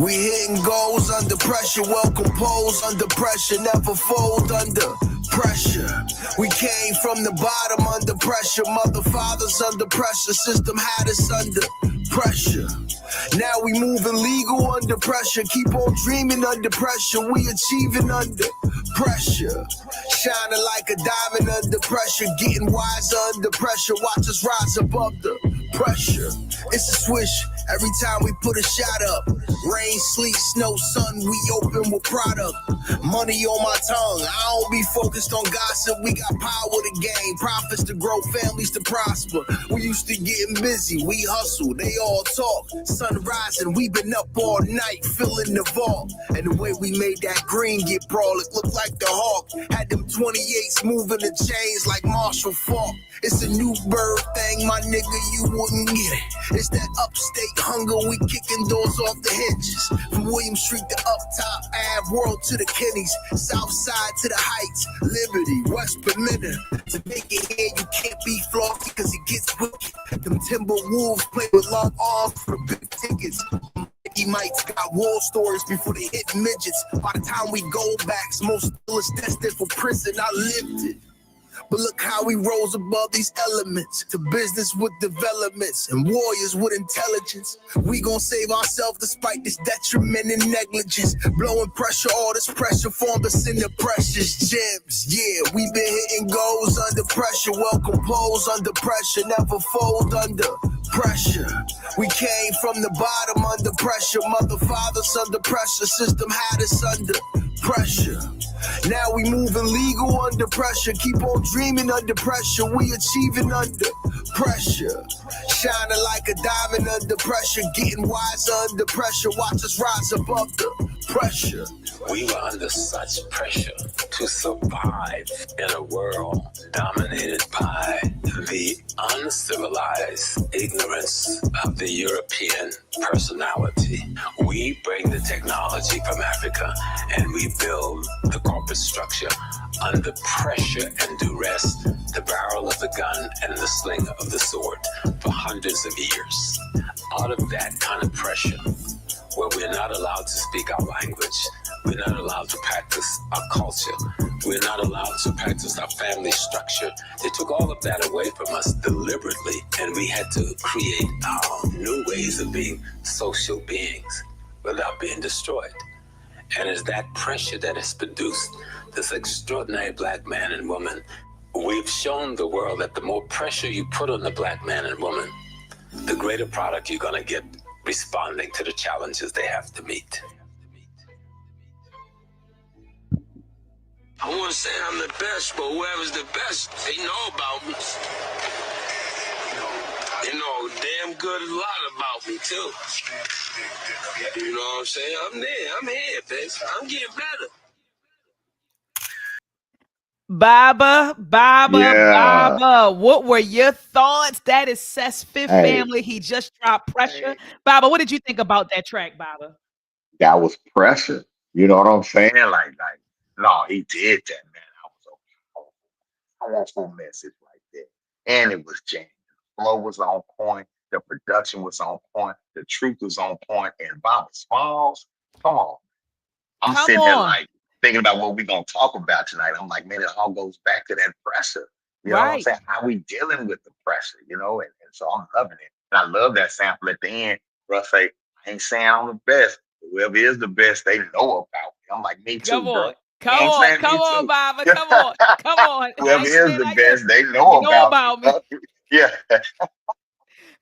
We hitting goals under pressure, well composed under pressure, never fold under pressure. We came from the bottom under pressure, mother fathers under pressure, system had us under pressure. Now we moving legal under pressure, keep on dreaming under pressure, we achieving under pressure. Shining like a diamond under pressure, getting wiser under pressure, watch us rise above the pressure. It's a swish every time we put a shot up. Rain, sleet, snow, sun, we open with product. Money on my tongue, I don't be focused on gossip. We got power to gain, profits to grow, families to prosper. We used to getting busy, we hustle, they all talk. Sun rising, we been up all night, filling the vault. And the way we made that green get brawl, it looked like the Hawk. Had them 28s moving the chains like Marshall Falk. It's a new bird thing, my nigga, you wouldn't get it. It's that upstate hunger, we kicking doors off the hinges. From William Street to Uptop, Ave World to the Kennys, South Side to the Heights, Liberty, West Peninsula. To make it here, you can't be flossy cause it gets wicked. Them Timber Wolves play with long arms for big tickets. He might got war stories before they hit midgets. By the time we go back, most still is destined for prison. I lived it. But look how we rose above these elements, to business with developments and warriors with intelligence. We gon' save ourselves despite this detriment and negligence. Blowing pressure, all this pressure formed us into precious gems. Yeah, we been hitting goals under pressure, well composed under pressure, never fold under pressure. We came from the bottom under pressure, mother fathers under pressure, system had us under pressure. Now we moving legal under pressure, keep on dreaming under pressure, we achieving under pressure. Shining like a diamond under pressure, getting wiser under pressure, watch us rise above the pressure. We were under such pressure to survive in a world dominated by the uncivilized ignorance of the European personality. We bring the technology from Africa and we build the corporate structure under pressure and duress, the barrel of the gun and the sling of the sword for hundreds of years. Out of that kind of pressure, where we're not allowed to speak our language, we're not allowed to practice our culture, we're not allowed to practice our family structure. They took all of that away from us deliberately, and we had to create our new ways of being social beings without being destroyed. And it's that pressure that has produced this extraordinary black man and woman. We've shown the world that the more pressure you put on the black man and woman, the greater product you're gonna get responding to the challenges they have to meet. I wouldn't say I'm the best, but whoever's the best, they know about me. They know damn good a lot about me, too. You know what I'm saying? I'm there. I'm here, bitch. I'm getting better. Baba, what were your thoughts? That is Seth's fifth family. He just dropped Pressure. Baba, what did you think about that track, Baba? That was pressure. You know what I'm saying? Like, no, he did that, man. I want some message right there. And it was jammed. The flow was on point. The production was on point. The truth was on point. And Baba Smalls, come on. I'm sitting here like thinking about what we're going to talk about tonight. I'm like, man, it all goes back to that pressure. You know what I'm saying? How we dealing with the pressure, you know? And so I'm loving it. And I love that sample at the end. Russ say, I ain't saying I'm the best. Whoever is the best, they know about me. I'm like, me too, bro. Come on, Baba. Come on. Whoever is the best, they know about me. Yeah.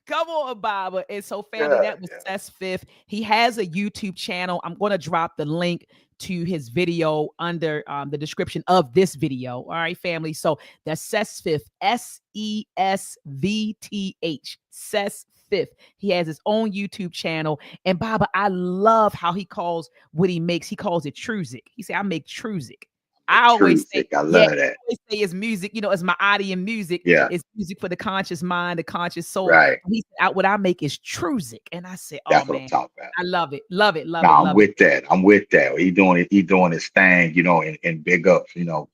Come on, Baba. And so, family, that was Seth's fifth. He has a YouTube channel. I'm going to drop the link to his video under the description of this video. All right, family. So that's Seth's fifth, SESVTH, Seth's fifth. He has his own YouTube channel. And Baba, I love how he calls what he makes. He calls it Truzik. He said, I make Truzik. I always say, I love that. I always say it's music, you know, it's my audience music. Yeah. It's music for the conscious mind, the conscious soul. Right. He said, what I make is Truzik. And I said, that's what I'm talking about. I love it. I'm with that. I'm with that. He doing his thing, you know, and big ups, you know,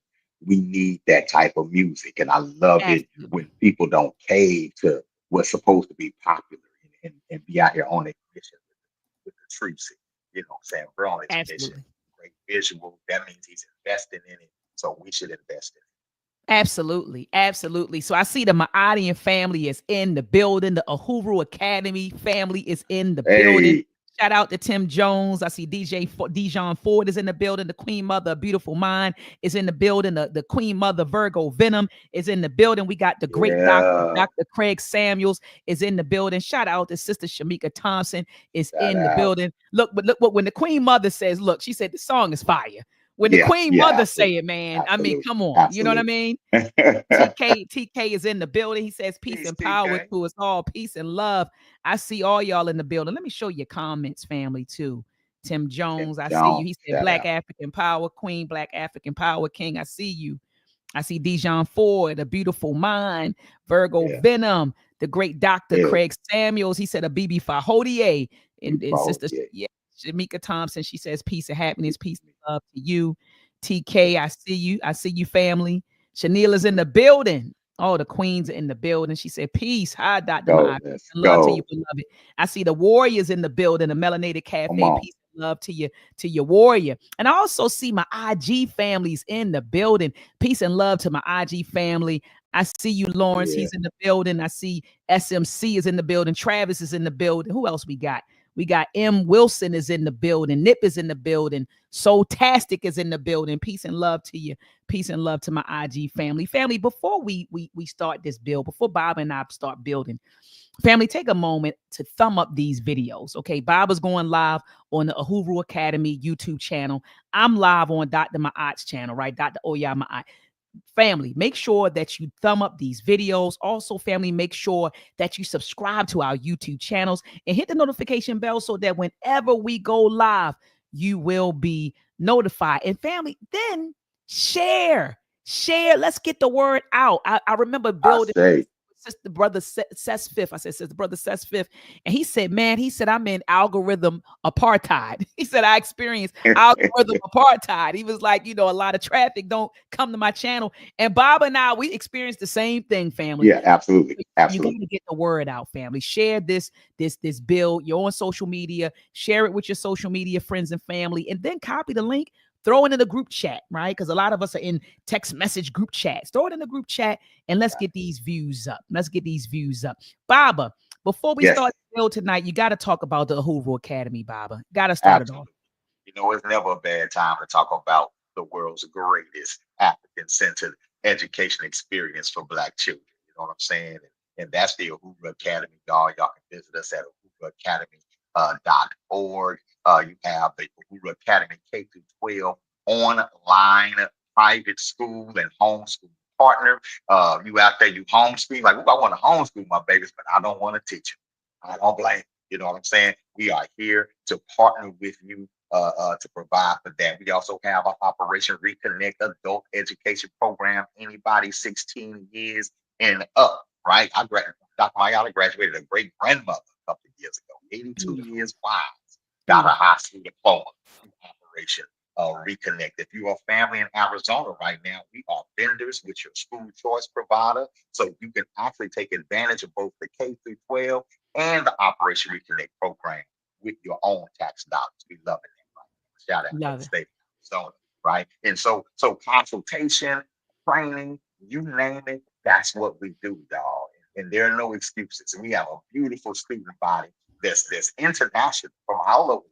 we need that type of music. And I love it when people don't cave to what's supposed to be popular and be out here on a mission with the Truzik. You know what I'm saying? We're on education, Absolutely. great visual. That means he's investing in it. So we should invest in it. Absolutely. Absolutely. So I see the Maadian family is in the building. The Uhuru Academy family is in the building. Hey, Shout out to Tim Jones. I see Dijon Ford is in the building. The Queen Mother, A Beautiful Mind, is in the building. The Queen Mother, Virgo Venom, is in the building. We got the great doctor, yeah. Dr. Craig Samuels, is in the building. Shout out to Sister Shamika Thompson is Shout in the out. building. Look, but look what when the Queen Mother says, look, she said the song is fire. When the Yeah, Queen yeah, Mother absolutely. say it, man, I mean, Absolutely. come on. You know what I Absolutely. mean? TK is in the building. He says peace Peace, and power TK. to us all. Peace and love. I see all y'all in the building. Let me show you comments, family, too. Tim Tim Jones, I see you. Jones, He said shout Black out. African Power Queen, Black African Power King. I see you. I see Dijon Ford, A Beautiful Mind, Virgo Yeah, Venom, the great Dr. yeah. Craig Samuels. He said a BB Fahodier. And Before, Sister yeah. yeah, Shamika Thompson, she says peace and happiness, peace and love to you. TK, I see you. I see you, family. Shanila's in the building. Oh, the queens are in the building. She said, peace. Hi, Dr. Go, Ma'ai. Peace let's and love to you, go. beloved. I see the warriors in the building, the Melanated Come Cafe. on. Peace and love to your warrior. And I also see my IG families in the building. Peace and love to my IG family. I see you, Lawrence. Yeah. He's in the building. I see SMC is in the building. Travis is in the building. Who else we got? We got M. Wilson is in the building. Nip is in the building. Soultastic is in the building. Peace and love to you. Peace and love to my IG family. Family, before we start this build, before Bob and I start building, family, take a moment to thumb up these videos. Okay, Bob is going live on the Uhuru Academy YouTube channel. I'm live on Dr. Ma'at's channel, right? Dr. Oya Ma'at. Family, make sure that you thumb up these videos. Also, family, make sure that you subscribe to our YouTube channels and hit the notification bell so that whenever we go live, you will be notified. And family, then share. Let's get the word out. I remember I building say, sister brother Sess Fifth. I said, sister brother Sess Fifth. And he said, man, he said, I'm in algorithm apartheid. He said, I experienced algorithm apartheid. He was like, a lot of traffic don't come to my channel. And Bob and I, we experienced the same thing, family. yeah, absolutely. You got Absolutely. to get the word out, family. Share this bill. You're on social media. Share it with your social media friends and family, and then copy the link. Throw it in the group chat, right? Because a lot of us are in text message group chats. Throw it in the group chat, and let's get these views up. Let's get these views up. Baba, before we Yes, start the bill tonight, you got to talk about the Uhuru Academy, Baba. Got to start it off. absolutely. You know, it's never a bad time to talk about the world's greatest African-centered education experience for Black children. You know what I'm saying? And that's the Uhuru Academy, y'all. Y'all can visit us at uhuruacademy.org. You have the Uhuru Academy K through 12 online private school and homeschool partner. You out there, you homeschool, like, I want to homeschool my babies, but I don't want to teach them. I don't blame you. You know what I'm saying? We are here to partner with you to provide for that. We also have our Operation Reconnect adult education program. Anybody 16 years and up, right? Dr. Mayala graduated a great grandmother a couple of years ago, 82 Beautiful. years wise. Got a Beautiful. high school diploma through Operation Reconnect. If you're a family in Arizona right now, we are vendors with your school choice provider. So you can actually take advantage of both the K through 12 and the Operation Reconnect program with your own tax dollars. We love it. Right? Shout out to Love the it. state of Arizona, right? And so consultation, training, you name it, that's what we do, dog. And there are no excuses. And we have a beautiful student body that's international from all over.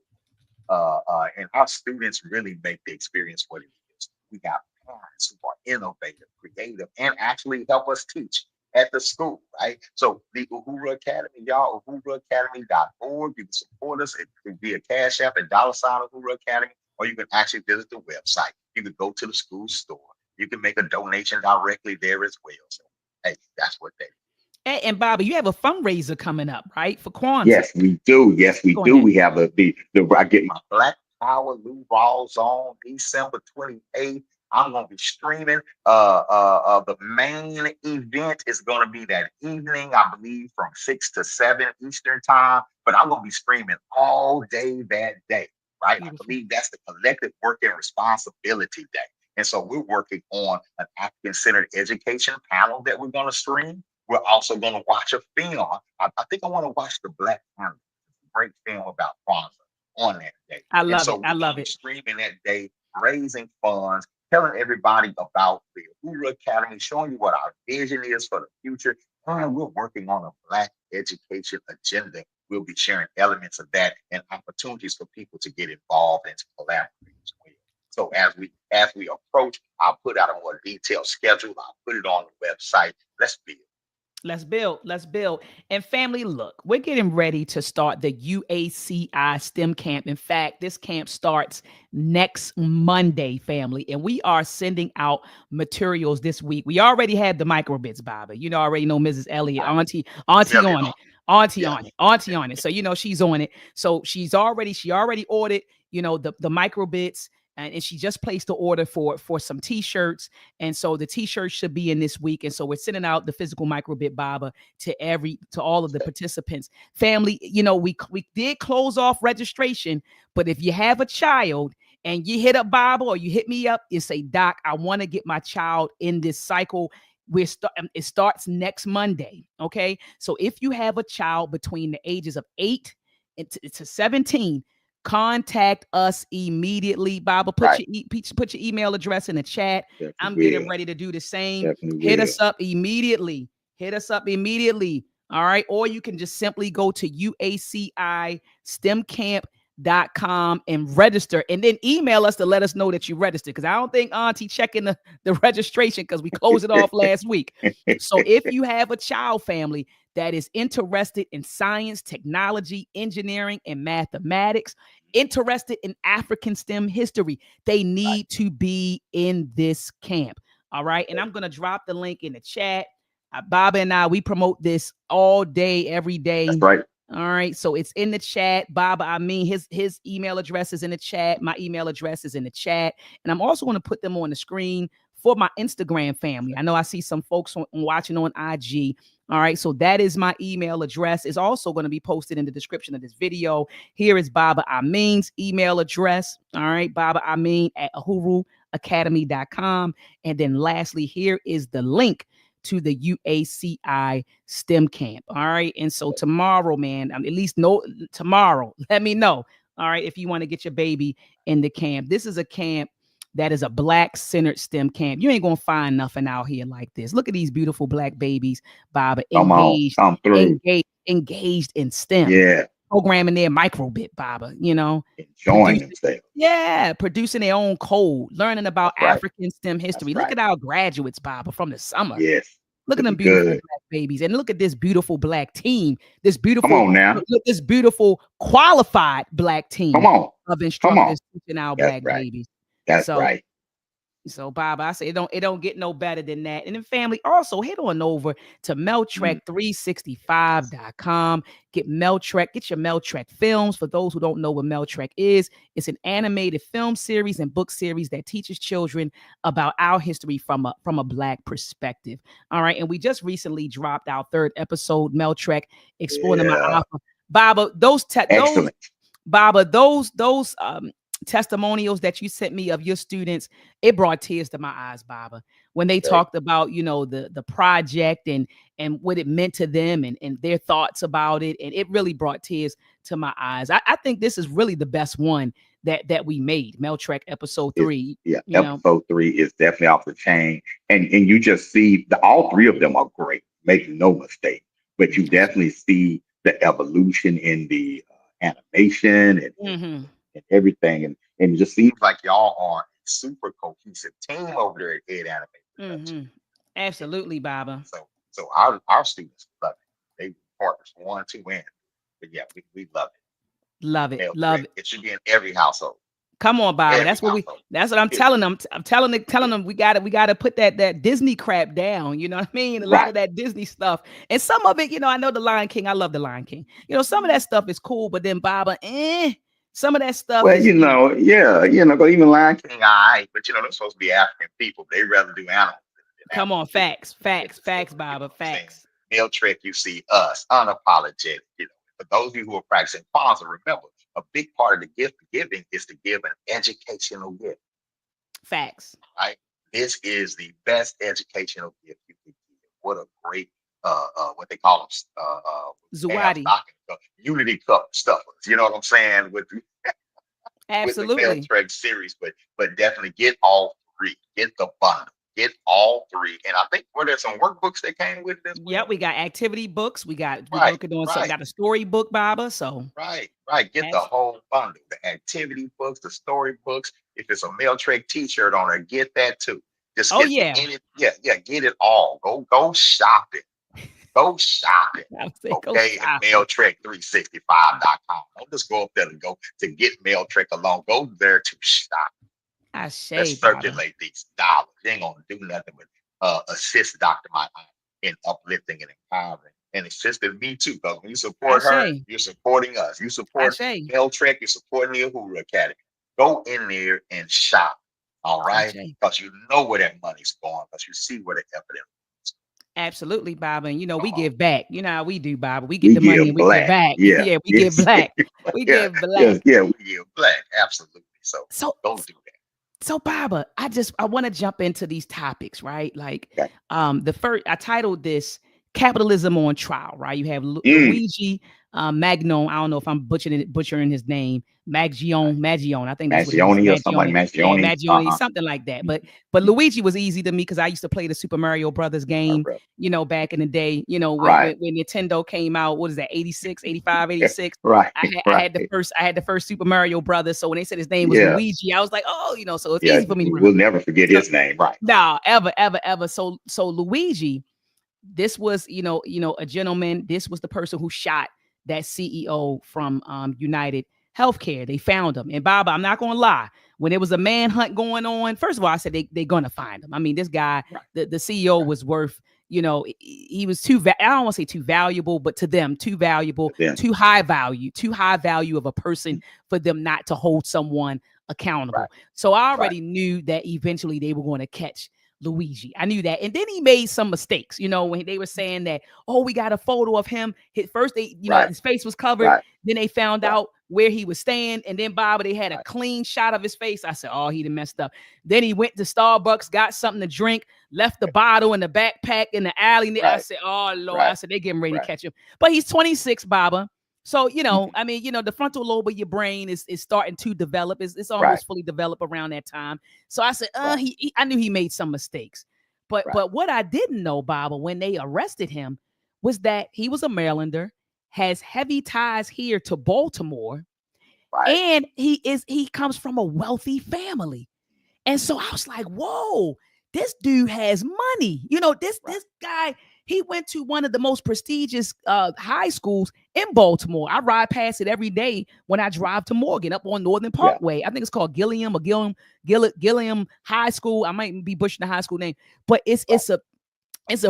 And our students really make the experience what it is. We got parents who are innovative, creative, and actually help us teach at the school, right? So the Uhuru Academy, y'all, uhuruacademy.org. You can support us. It could be a Cash App and $ Uhuru Academy, or you can actually visit the website. You can go to the school store. You can make a donation directly there as well. So, hey, that's what they do. And Bobby, you have a fundraiser coming up, right? For Kwanzaa. Yes, we do. Yes, we Go do. ahead. We have the I get my Black Power Lou Rawls on December 28th. I'm gonna be streaming. The main event is gonna be that evening, I believe, from 6 to 7 Eastern time. But I'm gonna be streaming all day that day, right? I Beautiful. believe that's the collective work and responsibility day. And so we're working on an African-centered education panel that we're gonna stream. We're also going to watch a film. I think I want to watch The Black Panther. It's a great film about Kwanzaa. on that day. I And love so it. I we're love going to it. be streaming that day, raising funds, telling everybody about the Uhuru Academy, showing you what our vision is for the future. And we're working on a Black education agenda. We'll be sharing elements of that and opportunities for people to get involved and to collaborate as well. So as we approach, I'll put out a more detailed schedule. I'll put it on the website. Let's build. Let's build. Let's build. And family, look, we're getting ready to start the UACI STEM camp. In fact, this camp starts next Monday, family, and we are sending out materials this week. We already had the microbits, Baba. You know, already know Mrs. Elliott, auntie on it, Yeah. auntie on it. So, you know, she's on it. So she already ordered, you know, the microbits. And she just placed the order for some t-shirts, and so the t-shirts should be in this week. And so we're sending out the physical microbit Baba to all of the participants. Family, you know, we did close off registration, but if you have a child and you hit up Baba or you hit me up and say, Doc, I want to get my child in this cycle. It starts next Monday. Okay, so if you have a child between the ages of 8 to 17, contact us immediately. Baba, put your email address in the chat. Definitely I'm will. getting ready to do the same. Definitely Hit will. us up immediately. Hit us up immediately. All right. Or you can just simply go to UACISTEMcamp.com and register, and then email us to let us know that you registered. Because I don't think Auntie checking the registration because we closed it off last week. So if you have a child, family, that is interested in science, technology, engineering, and mathematics, interested in African STEM history, they need to be in this camp. All right. And I'm going to drop the link in the chat. Baba and I, we promote this all day, every day. That's right. All right. So it's in the chat. Baba, I mean, his email address is in the chat. My email address is in the chat. And I'm also going to put them on the screen for my Instagram family. I know I see some folks watching on IG. All right. So that is my email address. It's also going to be posted in the description of this video. Here is Baba Amin's email address. All right. Baba Amin at uhuruacademy.com. And then lastly, here is the link to the UACI STEM camp. All right. And so tomorrow, man, at least tomorrow, let me know. All right. If you want to get your baby in the camp. This is a camp that is a Black-centered STEM camp. You ain't gonna find nothing out here like this. Look at these beautiful Black babies, Baba, engaged in STEM. Yeah. Programming their microbit, Baba, you know. Enjoying themselves. Yeah, producing their own code, learning about African STEM history. Look at our graduates, Baba, from the summer. Yes. Look at them beautiful Black babies. And look at this beautiful Black team. This beautiful, come on now. Look, this beautiful qualified Black team of instructors teaching our Black babies. That's right. So, Baba, I say it don't get no better than that. And then family, also head on over to Meltrek365.com. Get Meltrek, get your Meltrek films. For those who don't know what Meltrek is, it's an animated film series and book series that teaches children about our history from a Black perspective. All right. And we just recently dropped our 3rd episode, Meltrek, Exploring My Alpha. Baba, those testimonials that you sent me of your students, it brought tears to my eyes, Baba, when they talked about, you know, the project and what it meant to them and their thoughts about it. And it really brought tears to my eyes. I think this is really the best one that we made. Meltrek episode 3. Episode 3 is definitely off the chain. And you just see all 3 of them are great, make no mistake. But you definitely see the evolution in the animation and everything, and it just seems like y'all are a super cohesive team over there at Ed Animation. Absolutely, Baba. So our students love it. They partners 1, 2, and but yeah, we love it. Love it. It should be in every household. Come on, Baba. That's what I'm telling them. I'm telling them we gotta put that Disney crap down. You know what I mean? A lot of that Disney stuff. And some of it, you know, I know the Lion King. I love the Lion King. You know, some of that stuff is cool, but then Baba, some of that stuff. Well, you know, because even Lion King, but you know, they're supposed to be African people. They rather do animals. Come on, facts, Baba, facts. Meltrek, you see us unapologetic. You know, for those of you who are practicing Kwanzaa, remember a big part of the gift giving is to give an educational gift. Facts. Right. This is the best educational gift you can give. What a great what they call them Zawadi. Unity cup stuffers. You know what I'm saying? With with the Absolutely. Meltrek series, but definitely get all three. Get the bundle. Get all three. And I think were there some workbooks that came with it as Yep, well? we got activity books. We Right, working on something. right, Got a storybook, Baba. So right. Get the abs- whole bundle. The activity books, the story books. If it's a Meltrek t-shirt on there, get that too. Just oh get yeah. any, yeah, get it all. Go shopping. Go shopping. I would say go Okay, at shopping. Meltrek365.com. Don't just go up there to go to get Meltrek alone. Go there to shop. I say, Let's Baba. circulate these dollars. They ain't gonna do nothing but assist Dr. Mike in uplifting and empowering. And assisted me too, because when you I support her, say. you're supporting us. You I support say. Meltrek, you're supporting the Uhuru Academy. Go in there and shop. All I right. say. Because you know where that money's going, because you see where the evidence is. Absolutely, Baba. And we Uh, give back. You know how we do, Baba. We get we the money and give we give black. back. Yeah. Yeah, we give Yes. black. We Yeah. give black. Yes. Yeah. We give black. Absolutely. So So go do that. so Baba, I want to jump into these topics, right? Like Okay. the first I titled this Capitalism on Trial, right? You have Mm. Luigi Magnon. I don't know if I'm butchering his name. Magione. I think that's what it is. Mangione or something like Magione. Yeah, Mangione. Magione, something like that. But Luigi was easy to me because I used to play the Super Mario Brothers game, back in the day, Right. when Nintendo came out, what is that, 86, 85, 86? Right. I Right. had the first Super Mario Brothers. So when they said his name was Yeah. Luigi, I was like, oh, so it's Yeah. easy for me to We'll remember. never forget So his name. Right. no, ever. So Luigi, this was, a gentleman. This was the person who shot that CEO from United Healthcare. They found him. And Baba, I'm not gonna lie, when there was a manhunt going on, first of all, I said they're gonna find him. I mean, this guy, Right. the CEO Right. was worth, he was I don't want to say too valuable, but to them, too valuable, Then. too high value of a person for them not to hold someone accountable. Right. So I Right. already knew that eventually they were going to catch Luigi. I knew that. And then he made some mistakes, when they were saying that, oh, we got a photo of him. First, Right. his face was covered. Right. Then they found Right. out where he was staying. And then, Bob, they had a Right. clean shot of his face. I said, oh, he done messed up. Then he went to Starbucks, got something to drink, left the bottle in the backpack in the alley. And I Right. said, oh, Lord. Right. I said, they're getting ready to Right. catch him. But he's 26, Baba. So, Mhm. I mean, the frontal lobe of your brain is starting to develop. It's Right. almost fully developed around that time. So I said, Right. I knew he made some mistakes. But Right. what I didn't know, Baba, when they arrested him, was that he was a Marylander, has heavy ties here to Baltimore, Right. and he comes from a wealthy family. And so I was like, whoa, this dude has money. This Right. guy, he went to one of the most prestigious high schools in Baltimore. I ride past it every day when I drive to Morgan up on Northern Yeah. Parkway. I think it's called Gilliam High School. I might be butchering the high school name, but it's a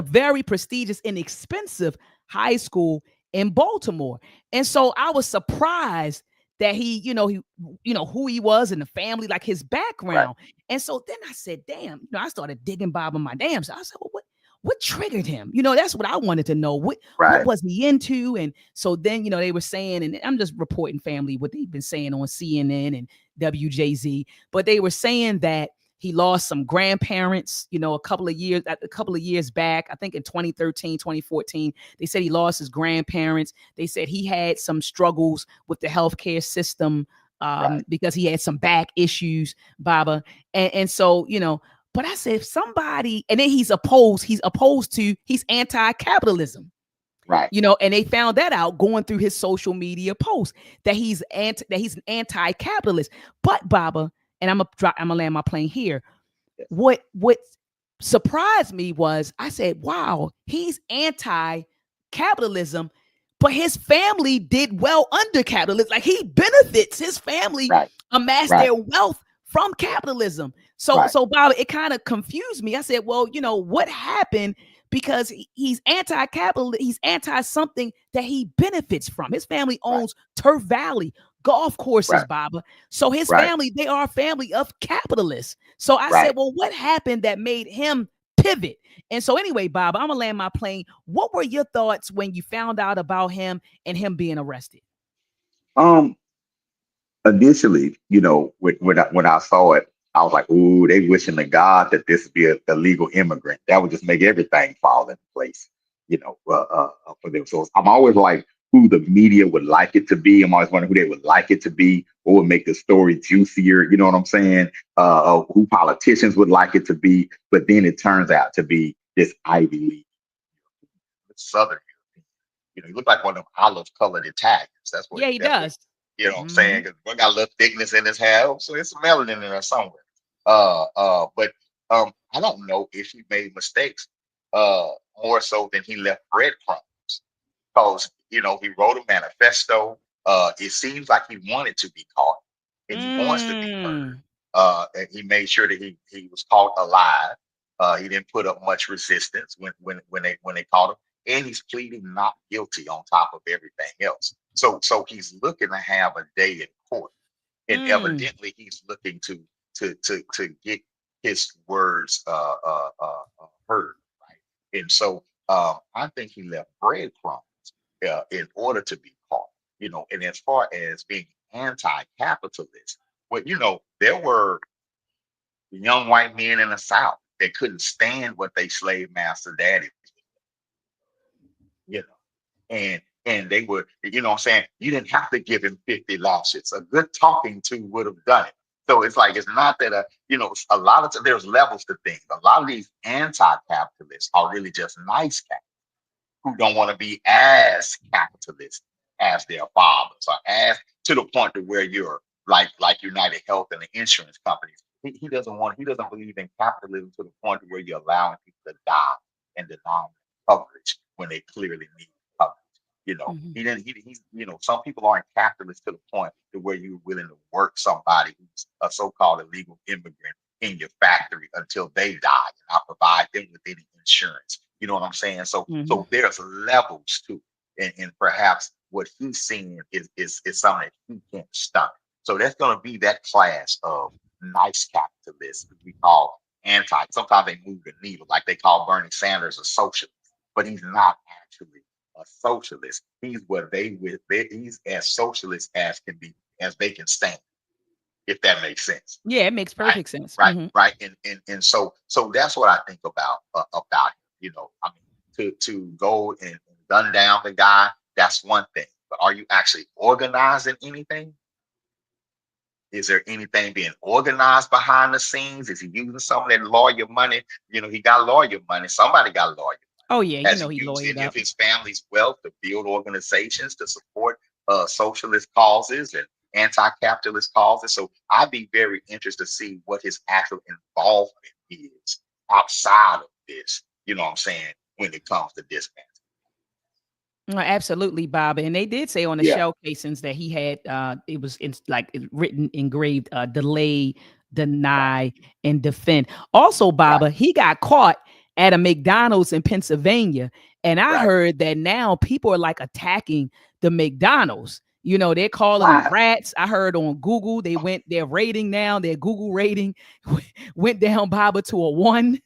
very prestigious and expensive high school in Baltimore. And so I was surprised that he who he was and the family, like his Right. background. And so then I said, damn, I started digging Bob on my damn. So I said, well, what triggered him? That's what I wanted to know. What Right. was he into? And so then, they were saying, and I'm just reporting family what they've been saying on CNN and WJZ, but they were saying that he lost some grandparents, a couple of years back. I think in 2013, 2014, they said he lost his grandparents. They said he had some struggles with the healthcare system Right. because he had some back issues, Baba. And so, but I said, if somebody, and then he's anti-capitalism. Right. And they found that out going through his social media posts that he's an anti-capitalist. But Baba, and I'm gonna land my plane here. Yes. What surprised me was I said, wow, he's anti-capitalism, but his family did well under capitalism. Like he benefits, his family Right. amassed Right. their wealth from capitalism. So Right. so Bob, it kind of confused me. I said, well, what happened? Because he's anti-capital, he's anti something that he benefits from. His family Right. owns Turf Valley golf courses, Right. Baba. So his Right. family, they are a family of capitalists. So I Right. said, well, what happened that made him pivot? And so anyway, Baba, I'm gonna land my plane. What were your thoughts when you found out about him and him being arrested? Initially, when I saw it, I was like, "Ooh, they wishing to God that this be a legal immigrant. That would just make everything fall into place." For them. So I'm always like who the media would like it to be. I'm always wondering who they would like it to be. what would make the story juicier, you know what I'm saying? Who politicians would like it to be, but then it turns out to be this Ivy League, Southern European. He looked like one of them olive colored Italians. That's what Yeah, he that's what does. what I'm saying. 'Cause one got a little thickness in his hair, so it's melanin in there somewhere. But I don't know if he made mistakes, uh, more so than he left breadcrumbs. Because he wrote a manifesto. It seems like he wanted to be caught, and he wants to be heard. Mm. And he made sure that he was caught alive. He didn't put up much resistance when they caught him, and he's pleading not guilty on top of everything else. So he's looking to have a day in court, and Mm. evidently he's looking to get his words heard, right? And so I think he left breadcrumbs in order to be caught. And as far as being anti-capitalist, well, there were young white men in the South that couldn't stand what they slave master daddies, you know, and they would, what I'm saying, you didn't have to give him 50 lashes. A good talking to would have done it. So it's like it's not that a lot of there's levels to things. A lot of these anti-capitalists are really just nice capitalists who don't want to be as capitalist as their fathers, or as to the point to where you're like United Health and the insurance companies. He doesn't believe in capitalism to the point to where you're allowing people to die and deny coverage when they clearly need coverage. Mhm. He didn't he's some people aren't capitalists to the point to where you're willing to work somebody who's a so-called illegal immigrant in your factory until they die and not provide them with any insurance. You know what I'm saying? So Mhm. so there's levels to it. And perhaps what he's seeing is something that he can't stop. So there's gonna be that class of nice capitalists who we call anti. Sometimes they move the needle, like they call Bernie Sanders a socialist, but he's not actually a socialist. He's what he's as socialist as can be, as they can stand, if that makes sense. Yeah, it makes Right, perfect sense. right, Mhm. right. And so that's what I think about him. I mean, to go and gun down the guy, that's one thing. But are you actually organizing anything? Is there anything being organized behind the scenes? Is he using some of that lawyer money? He got lawyer money. Somebody got lawyer. Oh yeah, Has he he used lawyered any of up. his family's wealth to build organizations to support socialist causes and anti-capitalist causes? So I'd be very interested to see what his actual involvement is outside of this. You know what I'm saying? When it comes to this man. Absolutely, Bob. And they did say on the Yeah, shell casings that he had it was written engraved delay, right, deny, and defend. Also, right, Baba, he got caught at a McDonald's in Pennsylvania. And I right. heard that now people are like attacking the McDonald's. They're calling them Why? rats. I heard on Google their rating now, their Google rating went down, Baba, to a 1.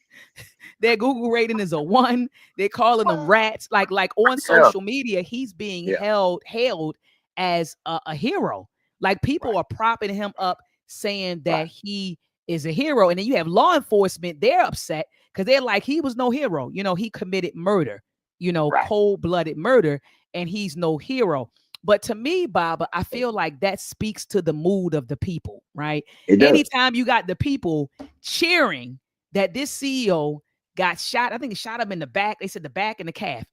Their Google rating is a 1. They're calling them Well, rats. Like on yeah, social media, he's being yeah, hailed as a hero. Like people right, are propping him up, saying that right, he is a hero. And then you have law enforcement, they're upset because they're like, he was no hero. He committed murder, right. cold-blooded murder, and he's no hero. But to me, Baba, I feel like that speaks to the mood of the people, right? It does. Anytime you got the people cheering that this CEO got shot. I think he shot him in the back. They said the back and the calf.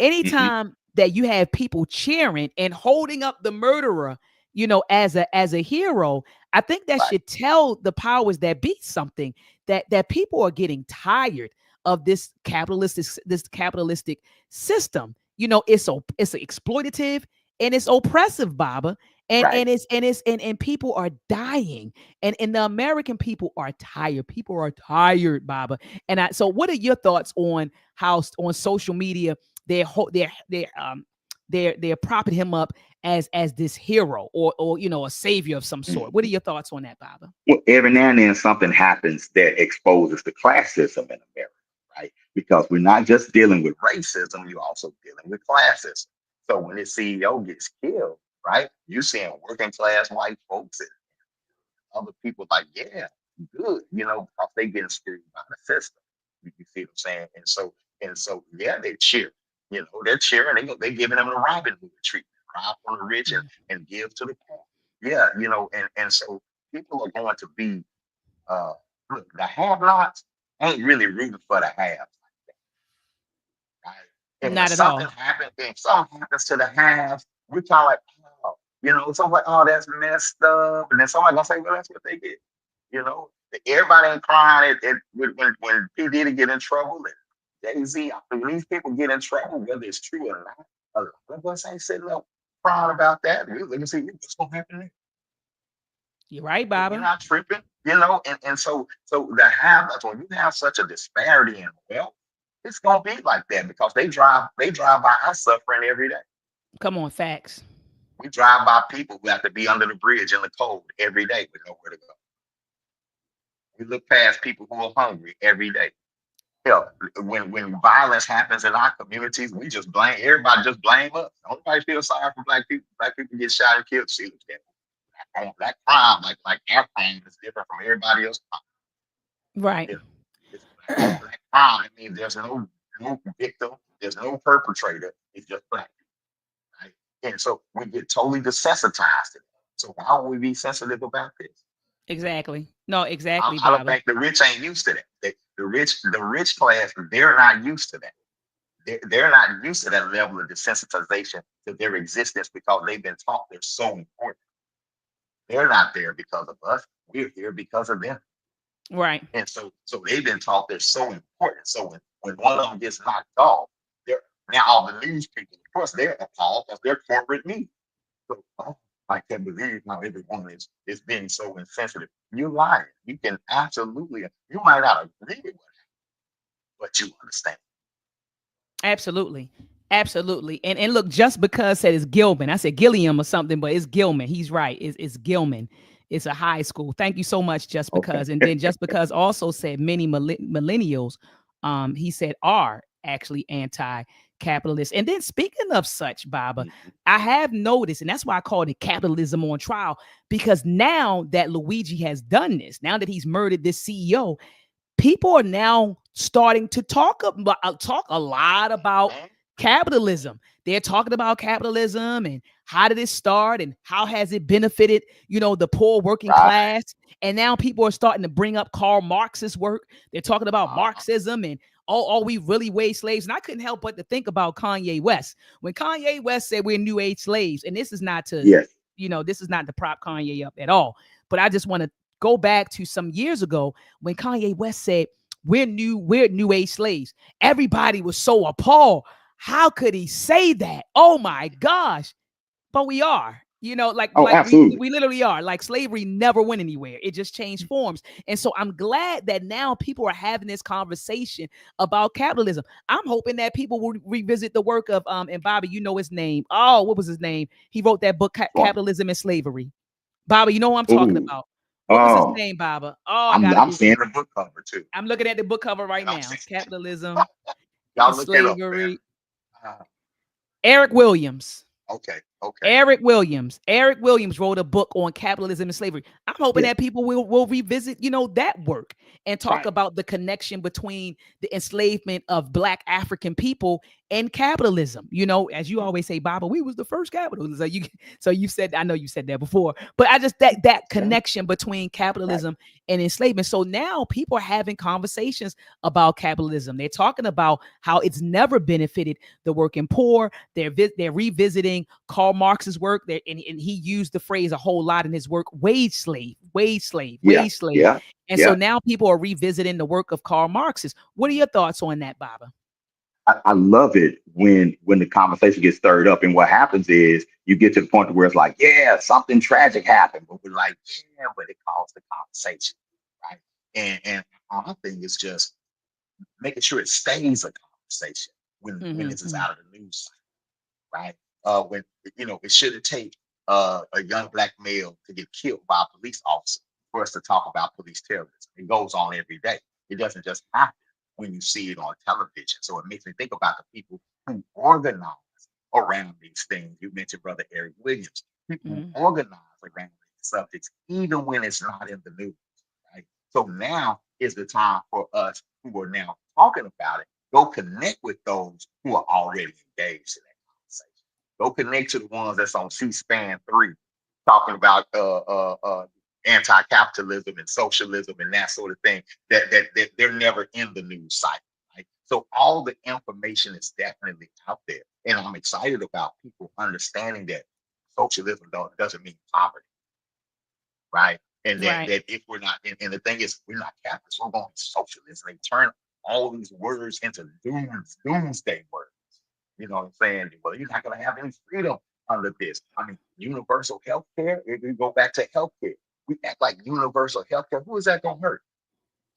Hmm. Anytime that you have people cheering and holding up the murderer, as a hero, I think that Right, should tell the powers that be something that people are getting tired of this capitalistic system. It's exploitative and it's oppressive, Baba. And right. and it's and it's and people are dying, and the American people are tired. People are tired, Baba. So what are your thoughts on how on social media they're propping him up as this hero or a savior of some sort? What are Mhm. your thoughts on that, Baba? Well, every now and then something happens that exposes the classism in America, right? Because we're not just dealing with racism, you're also dealing with classism. So when this CEO gets killed, right, you're seeing working class white folks and other people like, yeah, good, because they getting screwed by the system. You see what I'm saying? And so, yeah, they cheer. They're cheering. They giving them the Robin Hood treatment, rob from the rich and give to the poor. Yeah, and so people are going to be uh look, the have-nots ain't really rooting for the haves, right? And when Not at all. something happens to the haves, we kind of like, oh, something like, oh, that's messed up. And then somebody gonna say, well, that's what they get. You know, everybody ain't crying when P. Diddy get in trouble and Jay-Z, when these people get in trouble, whether it's true or not, a lot of us ain't sitting up crying about that. We look and see what's gonna happen next. You're right, You're Baba. not tripping, and so the have when you have such a disparity in wealth, it's gonna be like that because they drive by our suffering every day. Come on, facts. We drive by people who have to be under the bridge in the cold every day with nowhere to go. We look past people who are hungry every day. Hell, when violence happens in our communities, we just blame everybody. Just blame us. Nobody feel sorry for black people. Black people get shot and killed. See, that crime, like our crime, is different from everybody else. Right. Yeah, it's black crime. It means there's no victim. There's no perpetrator. It's just black people, right? And so we get totally desensitized to it. So why would we be sensitive about this? Exactly. No, I, exactly, I don't Baba. think the rich ain't used to that. The rich class, they're not used to that. They're not used to that level of desensitization to their existence because they've been taught they're so important. They're not there because of us. We're here because of them. Right. And so they've been taught they're so important. So when one of them gets knocked off, they're now all the news people, of course, they're appalled because they're corporate news. So, oh, I can't believe how everyone is being so insensitive. You're lying. You can absolutely, you might not agree with what, but you understand. Absolutely. Absolutely. And look, just because said it's Gilman, I said Gilliam or something, but it's Gilman. He's right. It's Gilman. It's a high school. Thank you so much, just Okay. because. And then just because also said many millennials, he said are actually anti-capitalist. And then speaking of such, Baba, Mhm. I have noticed, and that's why I called it capitalism on trial, because now that Luigi has done this, now that he's murdered this CEO, people are now starting to talk a lot about capitalism. They're talking about capitalism and how did it start and how has it benefited, the poor working Right. class. And now people are starting to bring up Karl Marx's work. They're talking about Uh-huh. Marxism and are we really wage slaves? And I couldn't help but to think about Kanye West. When Kanye West said we're new age slaves, and this is not to, Yes. this is not to prop Kanye up at all. But I just want to go back to some years ago when Kanye West said, we're new age slaves. Everybody was so appalled. How could he say that? Oh my gosh. But we are. Like Oh, like we absolutely. we literally are. Like slavery never went anywhere. It just changed forms. And so I'm glad that now people are having this conversation about capitalism. I'm hoping that people will revisit the work of and Bobby, you know his name. Oh, what was his name? He wrote that book Well, Capitalism and Slavery. Baba, you know what I'm talking ooh. about. What was his Oh, name, Baba? Oh, I I'm gotta I'm Google seeing it. the book cover too. I'm looking at the book cover right And I'm now. saying, Capitalism and y'all look it up, man. Slavery. Uh, Eric Williams. okay, okay. Eric Williams. Eric Williams wrote a book on capitalism and slavery. I'm hoping Yeah, that people will revisit, that work and talk right. about the connection between the enslavement of Black African people and capitalism. As you always say, Baba, we was the first capitalism. So you said, I know you said that before, but I just that Yeah, connection between right. capitalism and enslavement. So now people are having conversations about capitalism. They're talking about how it's never benefited the working poor. They're revisiting Karl Marx's work there, and he used the phrase a whole lot in his work, wage slave, wage slave, Yeah, wage slave. yeah, And so yeah. now people are revisiting the work of Karl Marx's. What are your thoughts on that, Baba? I love it when the conversation gets stirred up, and what happens is you get to the point where it's like, yeah, something tragic happened, but we're like, yeah, but it caused the conversation, right? And our thing is just making sure it stays a conversation when Mm-hmm, this is mm-hmm. out of the news cycle, right? When it shouldn't take a young black male to get killed by a police officer for us to talk about police terrorism. It goes on every day. It doesn't just happen when you see it on television. So it makes me think about the people who organize around these things. You mentioned Brother Eric Williams. People who Mm-hmm. organize around these subjects, even when it's not in the news. Right? So now is the time for us who are now talking about it. Go connect with those who are already engaged in that conversation. Go connect to the ones that's on C-SPAN 3 talking about anti-capitalism and socialism and that sort of thing, that they're never in the news cycle. Right? So all the information is definitely out there. And I'm excited about people understanding that socialism doesn't mean poverty. Right. And that if we're not, and the thing is, we're not capitalists, we're going socialists. They turn all these words into doomsday words. You know what I'm saying? Well, you're not going to have any freedom under this. I mean, universal health care, if we go back to health care, we act like universal health care. Who is that going to hurt?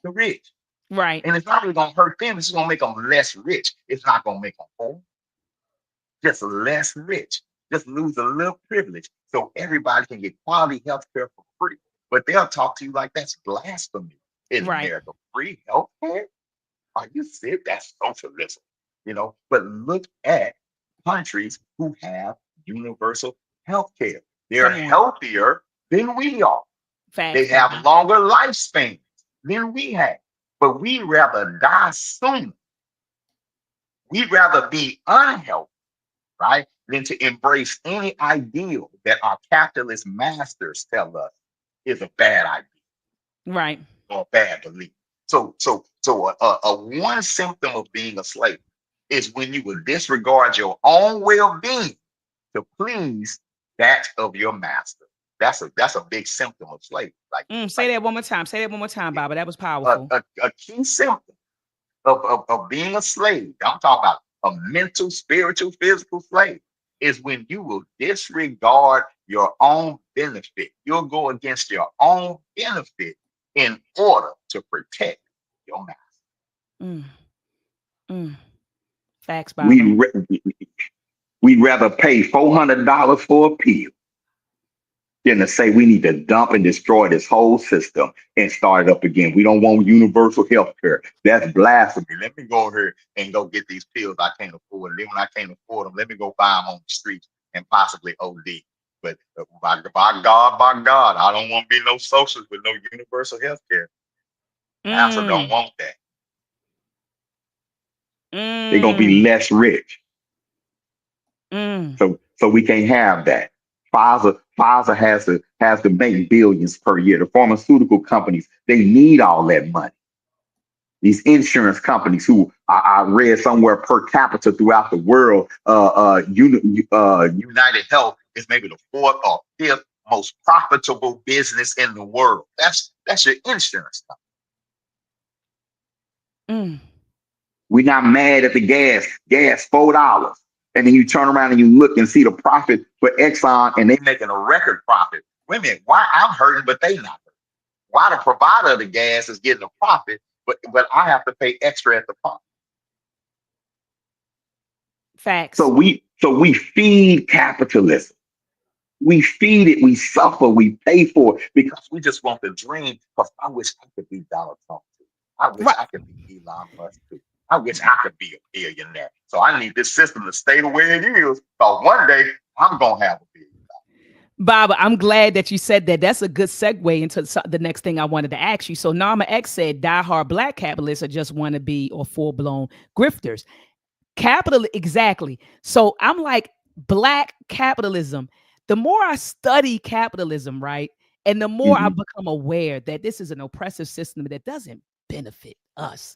The rich. Right. And it's not really going to hurt them. It's going to make them less rich. It's not going to make them poor. Just less rich. Just lose a little privilege so everybody can get quality health care for free. But they'll talk to you like that's blasphemy in America. Free health care? Are you sick? That's socialism. You know, but look at countries who have universal health care. They're healthier than we are. They have longer lifespans than we have. But we'd rather die sooner. We'd rather be unhealthy, right, than to embrace any ideal that our capitalist masters tell us is a bad idea. Right. Or a bad belief. So a one symptom of being a slave is when you will disregard your own well-being to please that of your master. That's a big symptom of slavery. Say that one more time. Say that one more time, Baba. That was powerful. A key symptom of being a slave, I'm talking about a mental, spiritual, physical slave, is when you will disregard your own benefit. You'll go against your own benefit in order to protect your master. Facts, Baba. We'd rather pay $400 for a pill than to say we need to dump and destroy this whole system and start it up again. We don't want universal health care. That's blasphemy. Let me go here and go get these pills I can't afford. And then when I can't afford them, let me go buy them on the streets and possibly OD. But by God, I don't want to be no socialist with no universal health care. I also don't want that. They're going to be less rich. So we can't have that. Pfizer has to make billions per year. The pharmaceutical companies, they need all that money. These insurance companies who I read somewhere per capita throughout the world, United Health is maybe the fourth or fifth most profitable business in the world. That's your insurance company. We're not mad at the gas $4. And then you turn around and you look and see the profit for Exxon and they're making a record profit. Wait a minute, why I'm hurting, but they not hurting? Why the provider of the gas is getting a profit, but I have to pay extra at the pump? Facts. So we feed capitalism. We feed it, we suffer, we pay for it because we just want the dream. Because I wish I could be Donald Trump too. I wish I could be Elon Musk too. I wish I could be a billionaire. So I need this system to stay the way it is. Because one day I'm gonna have a billion. Baba, I'm glad that you said that. That's a good segue into the next thing I wanted to ask you. So Nama X said diehard black capitalists are just wannabe or full-blown grifters. Exactly. So I'm like, black capitalism. The more I study capitalism, right, and the more I become aware that this is an oppressive system that doesn't benefit us.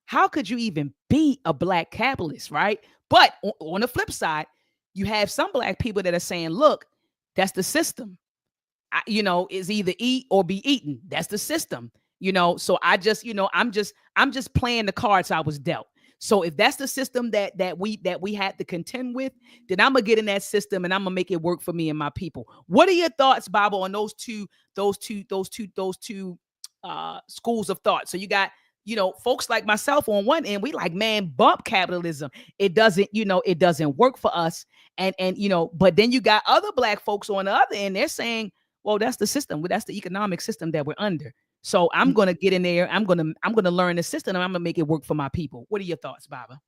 How could you even be a black capitalist, right? But on the flip side, you have some black people that are saying, look, that's the system. Is either eat or be eaten. That's the system. So I just, I'm just playing the cards I was dealt. So if that's the system that we had to contend with, then I'm gonna get in that system and I'm gonna make it work for me and my people. What are your thoughts, Baba, on those two schools of thought? So you got, folks like myself on one end, we like, man, bump capitalism. It doesn't work for us. And but then you got other black folks on the other end, they're saying, well, that's the system. That's the economic system that we're under. So I'm going to get in there. I'm going to learn the system and I'm going to make it work for my people. What are your thoughts, Baba?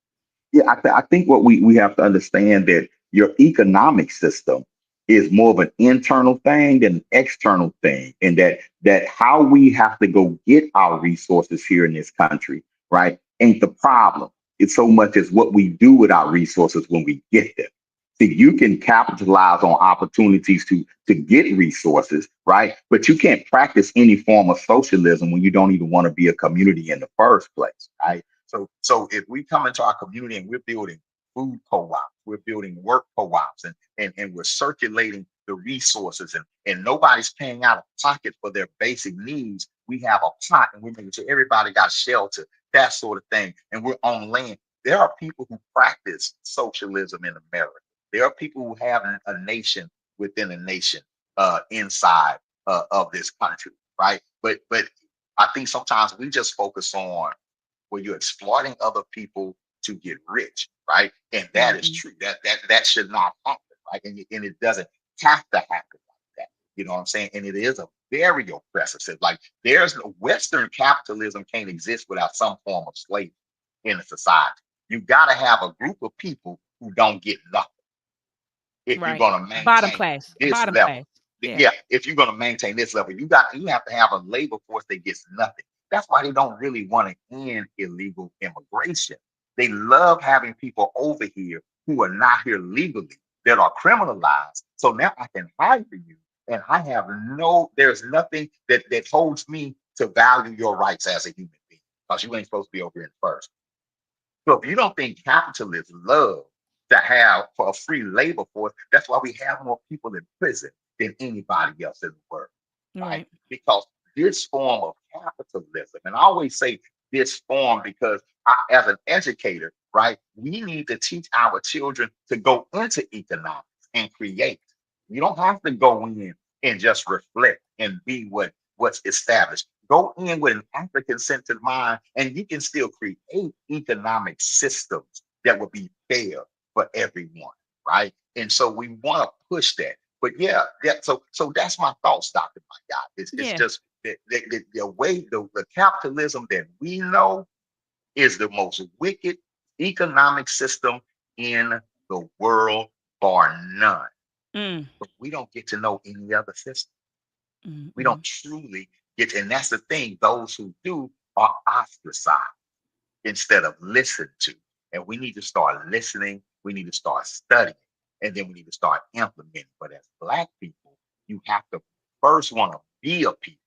Yeah, I think what we have to understand that your economic system is more of an internal thing than an external thing. And that how we have to go get our resources here in this country, right, ain't the problem. It's so much as what we do with our resources when we get them. See, you can capitalize on opportunities to get resources, right? But you can't practice any form of socialism when you don't even want to be a community in the first place, right? So if we come into our community and we're building food co-ops, we're building work co-ops, and we're circulating the resources, and nobody's paying out of pocket for their basic needs. We have a pot and we're making sure everybody got shelter, that sort of thing, and we're on land. There are people who practice socialism in America. There are people who have a nation within a nation inside of this country, right? But I think sometimes we just focus on where you're exploiting other people to get rich, right? And that is true. That should not happen, right? And it doesn't have to happen like that. You know what I'm saying? And it is a very oppressive system. Like there's no Western capitalism can't exist without some form of slavery in a society. You got to have a group of people who don't get nothing if you're going to bottom maintain class, this bottom level. class. Yeah, if you're going to maintain this level, you have to have a labor force that gets nothing. That's why they don't really want to end illegal immigration. They love having people over here who are not here legally, that are criminalized. So now I can hire you, and there's nothing that holds me to value your rights as a human being, because you ain't supposed to be over here first. So if you don't think capitalists love to have for a free labor force, that's why we have more people in prison than anybody else in the world, right? Because this form of capitalism, and I always say this form because as an educator, right, we need to teach our children to go into economics and create. You don't have to go in and just reflect and be what's established. Go in with an African-centered mind, and you can still create economic systems that will be fair for everyone, right? And so we want to push that. But so that's my thoughts, Dr. My God. It's just the way the capitalism that we know is the most wicked economic system in the world, bar none. But we don't get to know any other system. We don't truly get to, and that's the thing. Those who do are ostracized instead of listened to. And we need to start listening. We need to start studying. And then we need to start implementing. But as Black people, you have to first want to be a people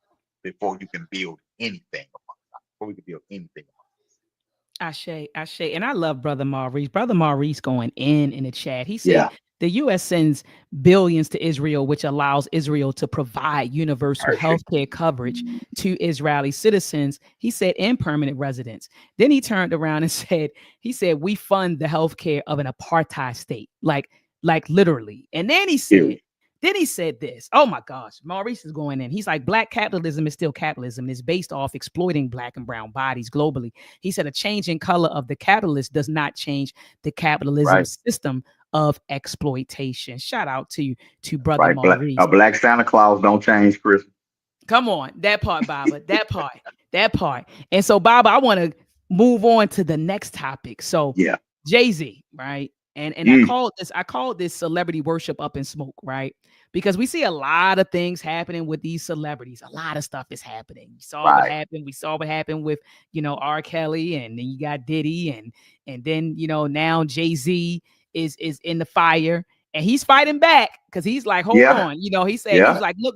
before you can build anything before we can build anything. Ashe. And I love Brother Maurice. Brother Maurice going in the chat. He said the U.S. sends billions to Israel, which allows Israel to provide universal healthcare coverage to Israeli citizens. He said, and permanent residents. Then he turned around and said, we fund the healthcare of an apartheid state, like literally. And then he said this. Oh my gosh, Maurice is going in. He's like, Black capitalism is still capitalism. It's based off exploiting Black and brown bodies globally. He said a change in color of the capitalist does not change the capitalism system of exploitation. Shout out to Brother Maurice. A Black Santa Claus don't change Christmas. Come on, that part, Baba. that part. And so, Baba, I want to move on to the next topic. So, Jay-Z, right? And I called this celebrity worship up in smoke, right? Because we see a lot of things happening with these celebrities. A lot of stuff is happening. We saw what happened. We saw what happened with, R. Kelly, and then you got Diddy, and then, now Jay-Z is in the fire, and he's fighting back because he's like, hold on. He said, he was like, look,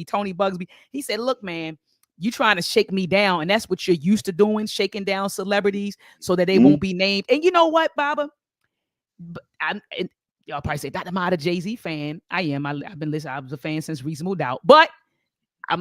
Tony Bugsby. He said, look, man, you trying to shake me down. And that's what you're used to doing, shaking down celebrities so that they won't be named. And you know what, Baba? Y'all probably say, Dr. Ma, a Jay-Z fan. I am. I've been listening. I was a fan since Reasonable Doubt, but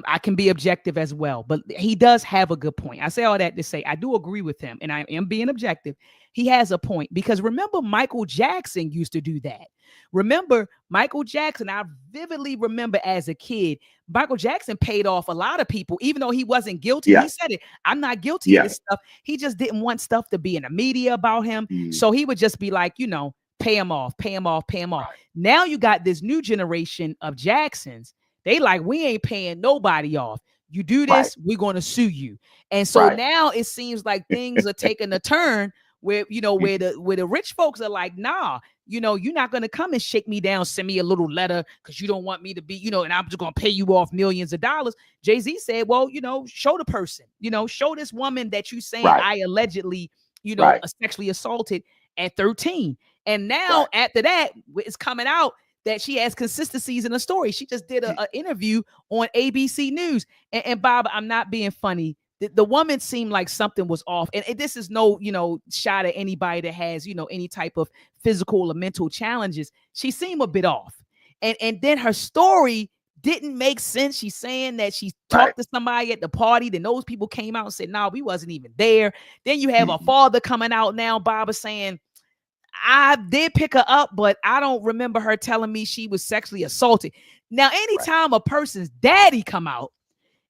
I can be objective as well. But he does have a good point. I say all that to say I do agree with him, and I am being objective. He has a point, because remember, Michael Jackson used to do that. Remember, Michael Jackson, I vividly remember as a kid, Michael Jackson paid off a lot of people, even though he wasn't guilty. He said it. I'm not guilty of this stuff. He just didn't want stuff to be in the media about him. So he would just be like, pay him off. Now you got this new generation of Jacksons. They like, we ain't paying nobody off. You do this, we're going to sue you. And so now it seems like things are taking a turn where, where the rich folks are like, nah, you're not going to come and shake me down, send me a little letter because you don't want me to be, and I'm just going to pay you off millions of dollars. Jay-Z said, well, show the person, show this woman that you saying I allegedly, sexually assaulted at 13. And now after that, it's coming out that she has consistencies in the story. She just did an interview on ABC News. And Bob, I'm not being funny. The woman seemed like something was off. And this is no, shot at anybody that has, any type of physical or mental challenges. She seemed a bit off. And then her story didn't make sense. She's saying that she talked to somebody at the party. Then those people came out and said, no, we wasn't even there. Then you have a father coming out now, Bob, saying, I did pick her up, but I don't remember her telling me she was sexually assaulted. Now, anytime a person's daddy come out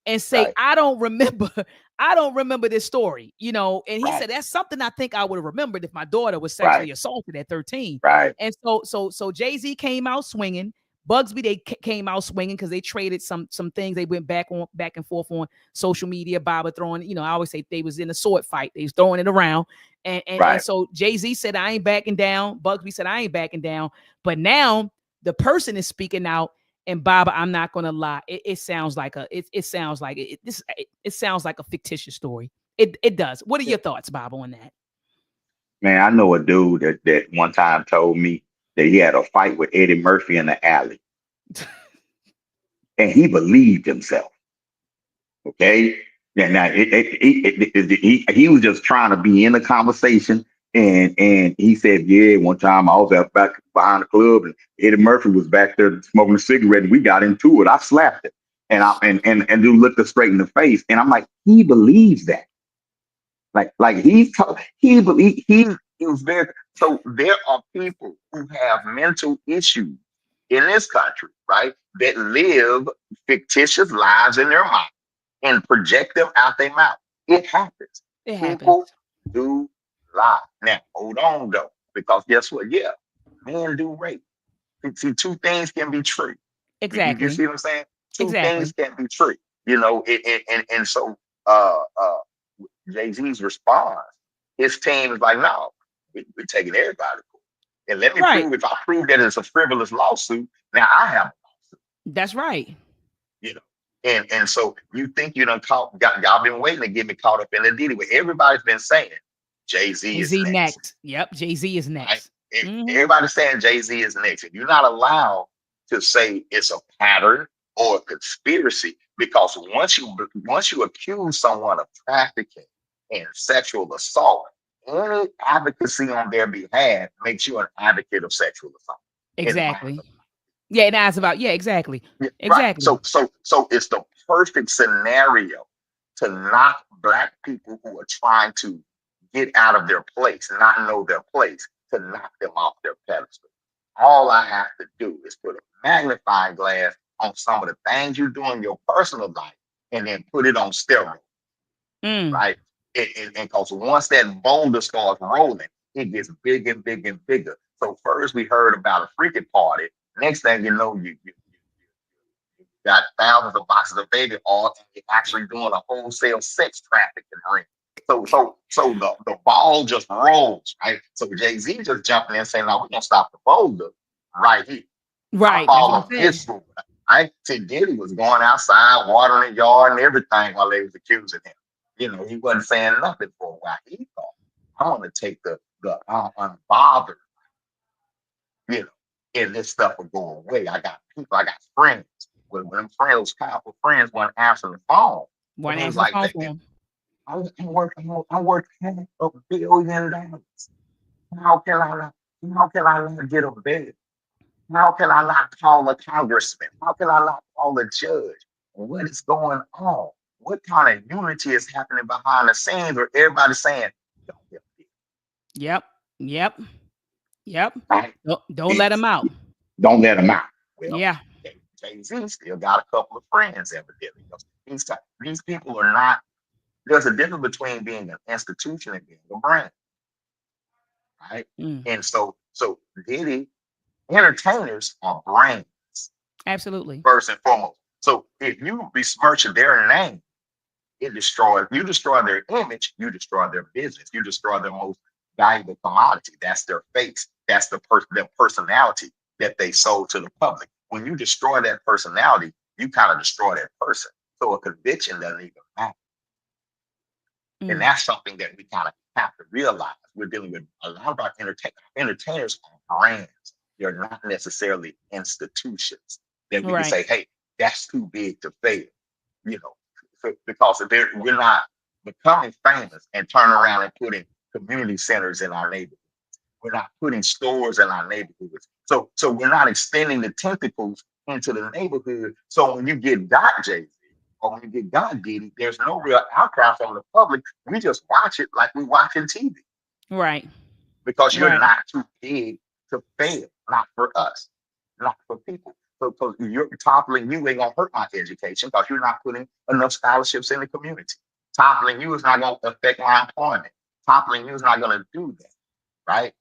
and say, I don't remember this story, and he said, that's something I think I would have remembered if my daughter was sexually assaulted at 13. And so Jay-Z came out swinging. Bugsby, they came out swinging because they traded some things. They went back and forth on social media. Bob throwing, I always say they was in a sword fight. They was throwing it around. And so Jay-Z said, I ain't backing down. Bugsby said, I ain't backing down. But now the person is speaking out. And Bob, I'm not gonna lie, it sounds like a fictitious story. It does. What are your thoughts, Bob, on that? Man, I know a dude that one time told me that he had a fight with Eddie Murphy in the alley. And he believed himself. Okay. And now he was just trying to be in the conversation. And he said, yeah, one time I was out back behind the club and Eddie Murphy was back there smoking a cigarette and we got into it. I slapped it. And dude looked us straight in the face. And I'm like, he believes that. Like he was very. So there are people who have mental issues in this country, right? That live fictitious lives in their mind and project them out their mouth. It happens. People do lie. Now, hold on though, because guess what? Yeah, men do rape. See, two things can be true. Exactly. You see what I'm saying? Two exactly. things can be true. And so Jay-Z's response, his team is like, no, we're taking everybody to court. And let me prove, if I prove that it's a frivolous lawsuit, now I have a lawsuit. That's right. And so you think you done y'all been waiting to get me caught up in the Diddy, where everybody's been saying Jay-Z is next. Yep, Jay-Z is next. Right? Everybody's saying Jay-Z is next. And you're not allowed to say it's a pattern or a conspiracy, because once you accuse someone of trafficking and sexual assault, any advocacy on their behalf makes you an advocate of sexual assault. Exactly. Yeah, it asks about, exactly. Yeah, exactly. Right. So it's the perfect scenario to knock Black people who are trying to get out of their place, not know their place, to knock them off their pedestal. All I have to do is put a magnifying glass on some of the things you do in your personal life and then put it on steroids. Right? And because once that boulder starts rolling, it gets bigger and bigger and bigger. So first we heard about a freaking party. Next thing you know, you got thousands of boxes of baby oil, and you're actually doing a wholesale sex trafficking ring. So the ball just rolls, right? So Jay-Z just jumping in saying, no, we're gonna stop the boulder right here. Right. Right? See, Diddy was going outside, watering the yard and everything while they was accusing him. He wasn't saying nothing for a while. He thought, I want to take the unbothered, and this stuff will go away. I got people, I got friends. When them friends, powerful friends, weren't answering the phone. One answer the phone for him. I'm working $1 billion. How can I not get a bed? How can I not call a congressman? How can I not call a judge? What is going on? What kind of unity is happening behind the scenes where everybody's saying, don't get a bed? Yep. Right? Don't let him out. Don't let him out. Well, Jay-Z still got a couple of friends, evidently. These people are not. There's a difference between being an institution and being a brand, right? And so Diddy, entertainers are brands. Absolutely. First and foremost. So if you besmirch their name, it destroys. You destroy their image. You destroy their business. You destroy their most valuable commodity. That's their face. That's their personality that they sold to the public. When you destroy that personality, you kind of destroy that person. So a conviction doesn't even matter. And that's something that we kind of have to realize we're dealing with a lot of our entertainers are brands. They're not necessarily institutions that we can Right. say, hey, that's too big to fail, because we're not becoming famous and turn around and putting community centers in our neighborhood. We're not putting stores in our neighborhoods. So we're not extending the tentacles into the neighborhood. So when you get got Jay-Z or when you get got Diddy, there's no real outcry from the public. We just watch it like we watching TV Right. because you're Right. not too big to fail. Not for us, not for people. So you're toppling you ain't gonna hurt my education because you're not putting enough scholarships in the community. Toppling you is not gonna affect my employment. Toppling you is not gonna do that, right?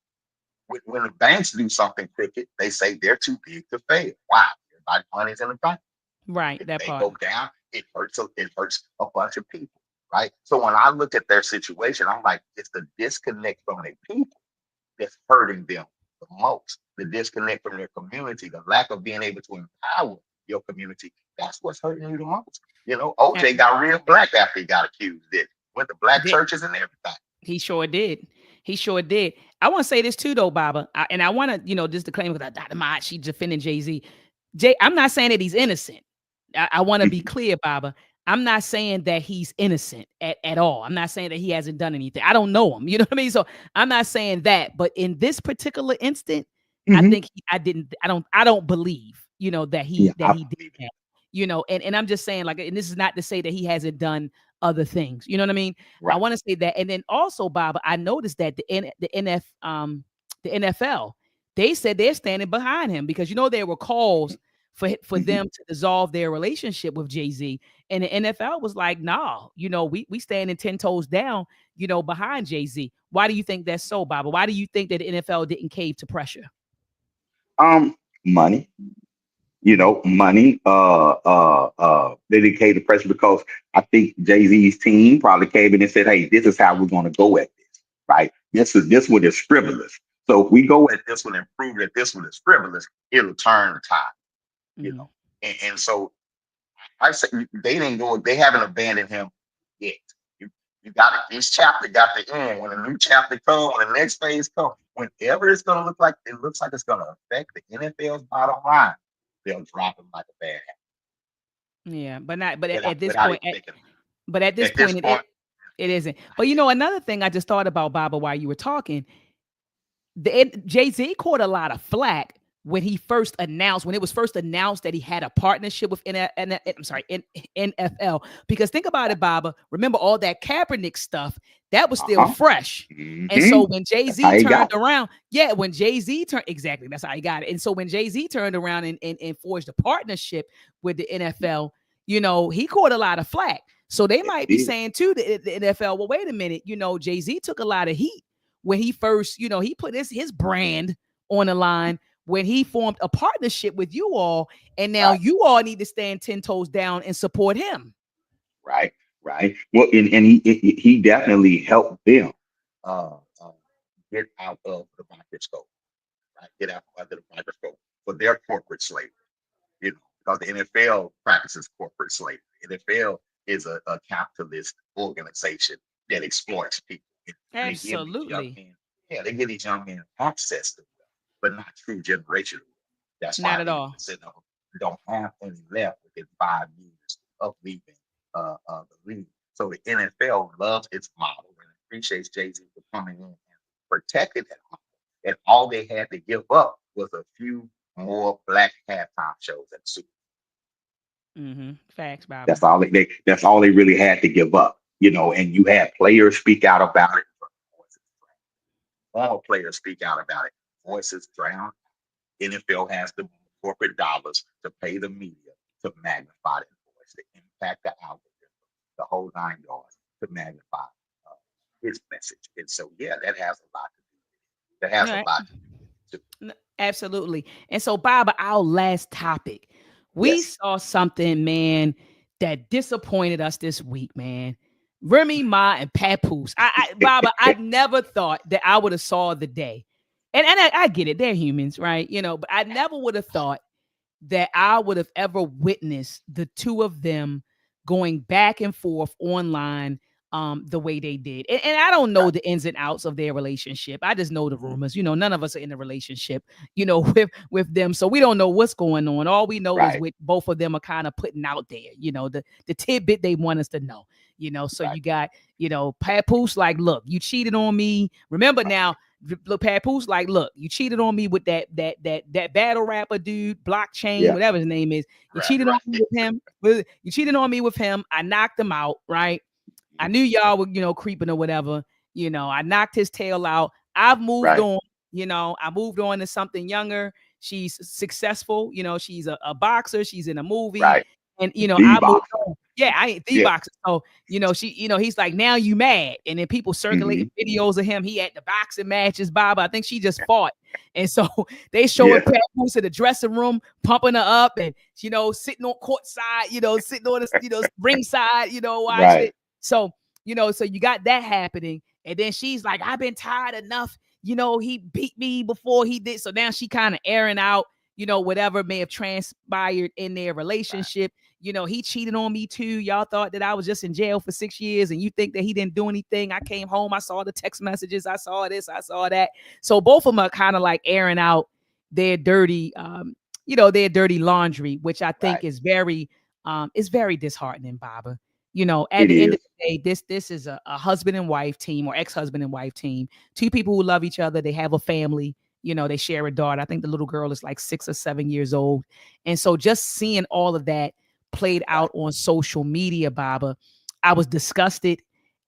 When the banks do something crooked, they say they're too big to fail. Wow, everybody's money's in the bank. Right. If That they part. go down, it hurts a bunch of people, right? So when I look at their situation, I'm like, it's the disconnect from their people that's hurting them the most. The disconnect from their community, the lack of being able to empower your community. That's what's hurting you the most. And OJ got real black after he got accused. It went to black did churches and everything. he sure did. He sure did. I want to say this too, though, Baba, and I want to, just to claim because Dr. Mott, she defending Jay-Z. I'm not saying that he's innocent. I want to be clear, Baba. I'm not saying that he's innocent at all. I'm not saying that he hasn't done anything. I don't know him. You know what I mean? So I'm not saying that. But in this particular instant, I Mhm. think I don't believe, that Yeah, I he did believe it. that. And I'm just saying, like, and this is not to say that he hasn't done other things. You know what I mean? I Right. want to say that. And then also, Baba, I noticed that the NFL, they said they're standing behind him because there were calls for Mhm. them to dissolve their relationship with Jay-Z. And the NFL was like, nah, we standing 10 toes down, behind Jay-Z. Why do you think that's so, Baba? Why do you think that the NFL didn't cave to pressure? Money. Money, dedicated pressure because I think Jay-Z's team probably came in and said, hey, this is how we're going to go at this, right? This one is frivolous. So if we go at this one and prove that this one is frivolous, it'll turn the tide, you Mhm. know. And so I say they didn't go, they haven't abandoned him yet. You, you got it. Each chapter got the end. When a new chapter comes, when the next phase comes, whenever it's gonna look like it's gonna affect the NFL's bottom line, they'll drop him like a bad Yeah, but not. But habit at this without point, even thinking. but at this At this point, it point, it isn't. But another thing I just thought about, Baba, while you were talking, Jay-Z caught a lot of flack when it was first announced that he had a partnership with NFL. Because think about it, Baba. Remember all that Kaepernick stuff that was still uh-huh. fresh. And hmm so when That's how Jay-Z he turned got it. around, exactly, that's how he got it. And so when Jay-Z turned around and forged a partnership with the NFL, he caught a lot of flack. So they Yes, might he be did. saying to the NFL, well, wait a minute, Jay-Z took a lot of heat when he first, he put his brand on the line when he formed a partnership with you all, and now Right, you all need to stand 10 toes down and support him. right, right. Well, and he definitely helped them uh, uh, get out of the microscope, right? Get out of the microscope for their corporate slavery. Because the NFL practices corporate slavery. NFL is a capitalist organization that exploits people. And they give these young Absolutely. men, yeah, they give these young men access to wealth, but not true generational wealth. That's Not why at many all. don't have any left within 5 years of leaving the league. So the NFL loves its model and appreciates Jay-Z for coming in and protecting that model. And all they had to give up was a few more black halftime shows at the Super Facts, Baba. That's all that's all they really had to give up, and you had players speak out about it. All players speak out about it. Voices drown. NFL has the corporate dollars to pay the media to magnify the voice, to impact the algorithm, the whole 9 yards to magnify uh, his message. And so, yeah, that has a lot to do. That has a Right. lot to do. Absolutely. And so, Baba, our last topic, we Yes. saw something, man, that disappointed us this week, man. Remy Ma and Papoose. Baba, I never thought that I would have saw the day. And I get it, they're humans, right? But I never would have thought that I would have ever witnessed the two of them going back and forth online the way they did. And I don't know the ins and outs of their relationship. I just know the rumors. None of us are in a relationship, with them. So we don't know what's going on. All we know is what both of them are kind of putting out there, the tidbit they want us to know. So you got, Papoose, like, look, you cheated on me. Remember now, look, Papoose, like, look, you cheated on me with that battle rapper dude, Blockchain, whatever his name is. You cheated on me with him. You cheated on me with him. I knocked him out, right? I knew y'all were, creeping or whatever. I knocked his tail out. I've moved on. I moved on to something younger. She's successful. She's a boxer. She's in a movie. And, I moved on. Yeah, I ain't the boxer. So, he's like, now you mad. And then people circulating videos of him. He at the boxing matches, Bob. I think she just fought. And so they showing Papoose in the dressing room, pumping her up and, sitting on court side, sitting on the, ringside, watching it. So, so you got that happening. And then she's like, I've been tired enough. He beat me before he did. So now she kind of airing out, whatever may have transpired in their relationship. He cheated on me too. Y'all thought that I was just in jail for 6 years and you think that he didn't do anything. I came home. I saw the text messages. I saw this. I saw that. So both of them are kind of like airing out their dirty, their dirty laundry, which I think is very disheartening, Baba. At the end of the day, this is a husband and wife team or ex-husband and wife team. Two people who love each other. They have a family. They share a daughter. I think the little girl is like 6 or 7 years old. And so just seeing all of that played out on social media, Baba, I was disgusted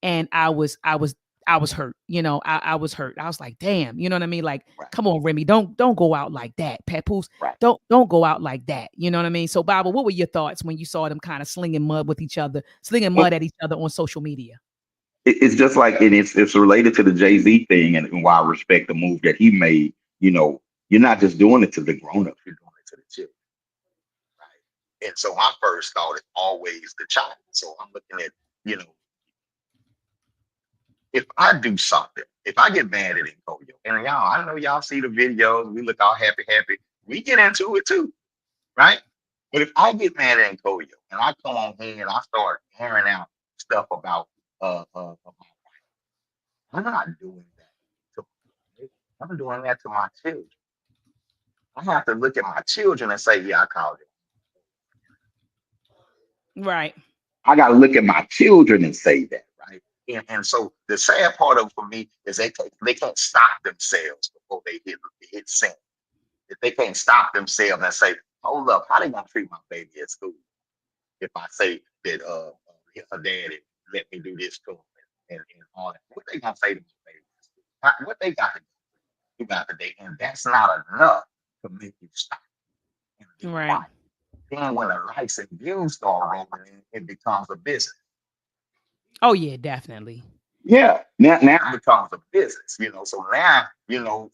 and I was hurt. I was hurt. I was like, damn, you know what I mean? Like, come on, Remy, don't go out like that. Papoose, don't go out like that. You know what I mean? So, Baba, what were your thoughts when you saw them kind of slinging mud at each other on social media? It's just like, and it's related to the Jay-Z thing, and why I respect the move that he made. You're not just doing it to the grown-ups, you're doing it to the children. Right. And so my first thought is always the child. So I'm looking at, if I do something, if I get mad at Nkoyo, and y'all, I know y'all see the videos, we look all happy, we get into it too, right? But if I get mad at Nkoyo and I come on here and I start airing out stuff about I'm not doing that. I'm doing that to my children. I have to look at my children and say, yeah, I called it. Right. I got to look at my children and say that, right? And so the sad part of it for me is they can't stop themselves before they hit sin. If they can't stop themselves and say, hold up, how they gonna treat my baby at school? If I say that her daddy let me do this to him and all that, what they gonna say to my baby at school? What they got to do? You got to do, and that's not enough to make you stop. Right. Then when the likes and views start rolling in, it becomes a business. Oh yeah, definitely. Yeah. Now it becomes a business, So now,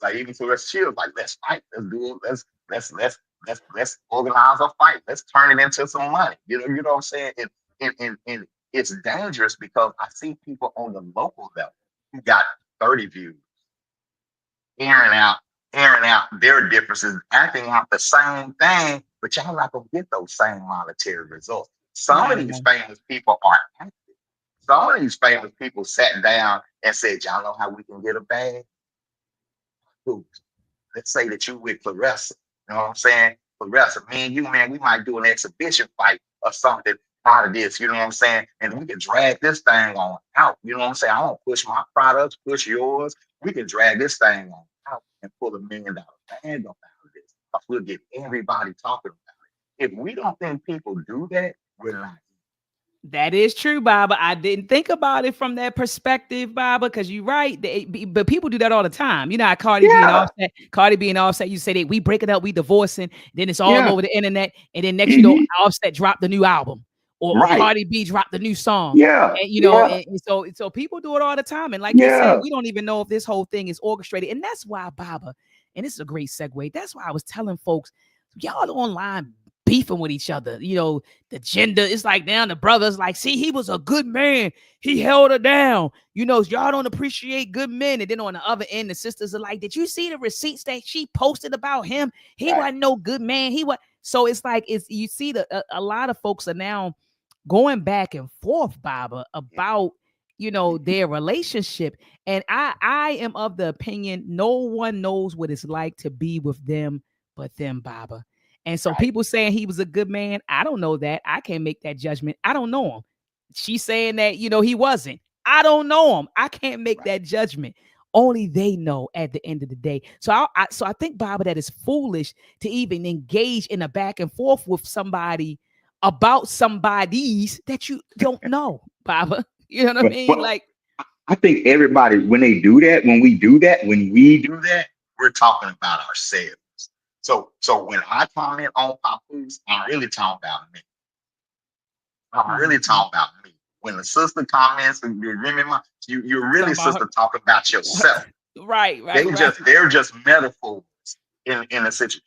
like even to us children, like let's fight, let's do it, let's organize a fight, let's turn it into some money. You know what I'm saying? And it's dangerous because I see people on the local level who got 30 views, airing out their differences, acting out the same thing, but y'all not gonna get those same monetary results. Some of these famous people are active. Some of these famous people sat down and said, y'all know how we can get a bag? Let's say that you with Clarissa. You know what I'm saying? Clarissa, me and you, man, we might do an exhibition fight or something out of this. You know what I'm saying? And we can drag this thing on out. You know what I'm saying? I don't push my products, push yours. We can drag this thing on out and pull $1 million bag up out of this. We'll get everybody talking about it. If we don't think people do that, we're not. That is true, Baba. I didn't think about it from that perspective, Baba, because you're right. But people do that all the time. You know how Cardi B and Offset, you say that we break it up, we divorcing, then it's all over the internet, and then next Offset dropped the new album. Or Cardi B dropped the new song. Yeah. And, and so people do it all the time. And like you said, we don't even know if this whole thing is orchestrated. And that's why, Baba, and this is a great segue. That's why I was telling folks, y'all online beefing with each other, the gender. It's like now the brothers like, see, he was a good man. He held her down. Y'all don't appreciate good men. And then on the other end, the sisters are like, did you see the receipts that she posted about him? He wasn't no good man. So it's like, you see a lot of folks are now going back and forth, Baba, about their relationship. And I am of the opinion no one knows what it's like to be with them but them, Baba. And so Right. people saying he was a good man, I don't know that. I can't make that judgment. I don't know him. She's saying that, he wasn't. I don't know him. I can't make Right. that judgment. Only they know at the end of the day. So I think, Baba, that is foolish to even engage in a back and forth with somebody about somebody's that you don't know, Baba. You know what I mean? Well, Like, I think everybody, when they do that, when we do that, we're talking about ourselves. So when I comment on Papoose, I'm really talking about me. I'm really mhm, talking about me. When the sister comments, and you remember, you're talking really about sister talking about her. yourself. Right, right, They right. just they're just metaphors in a situation.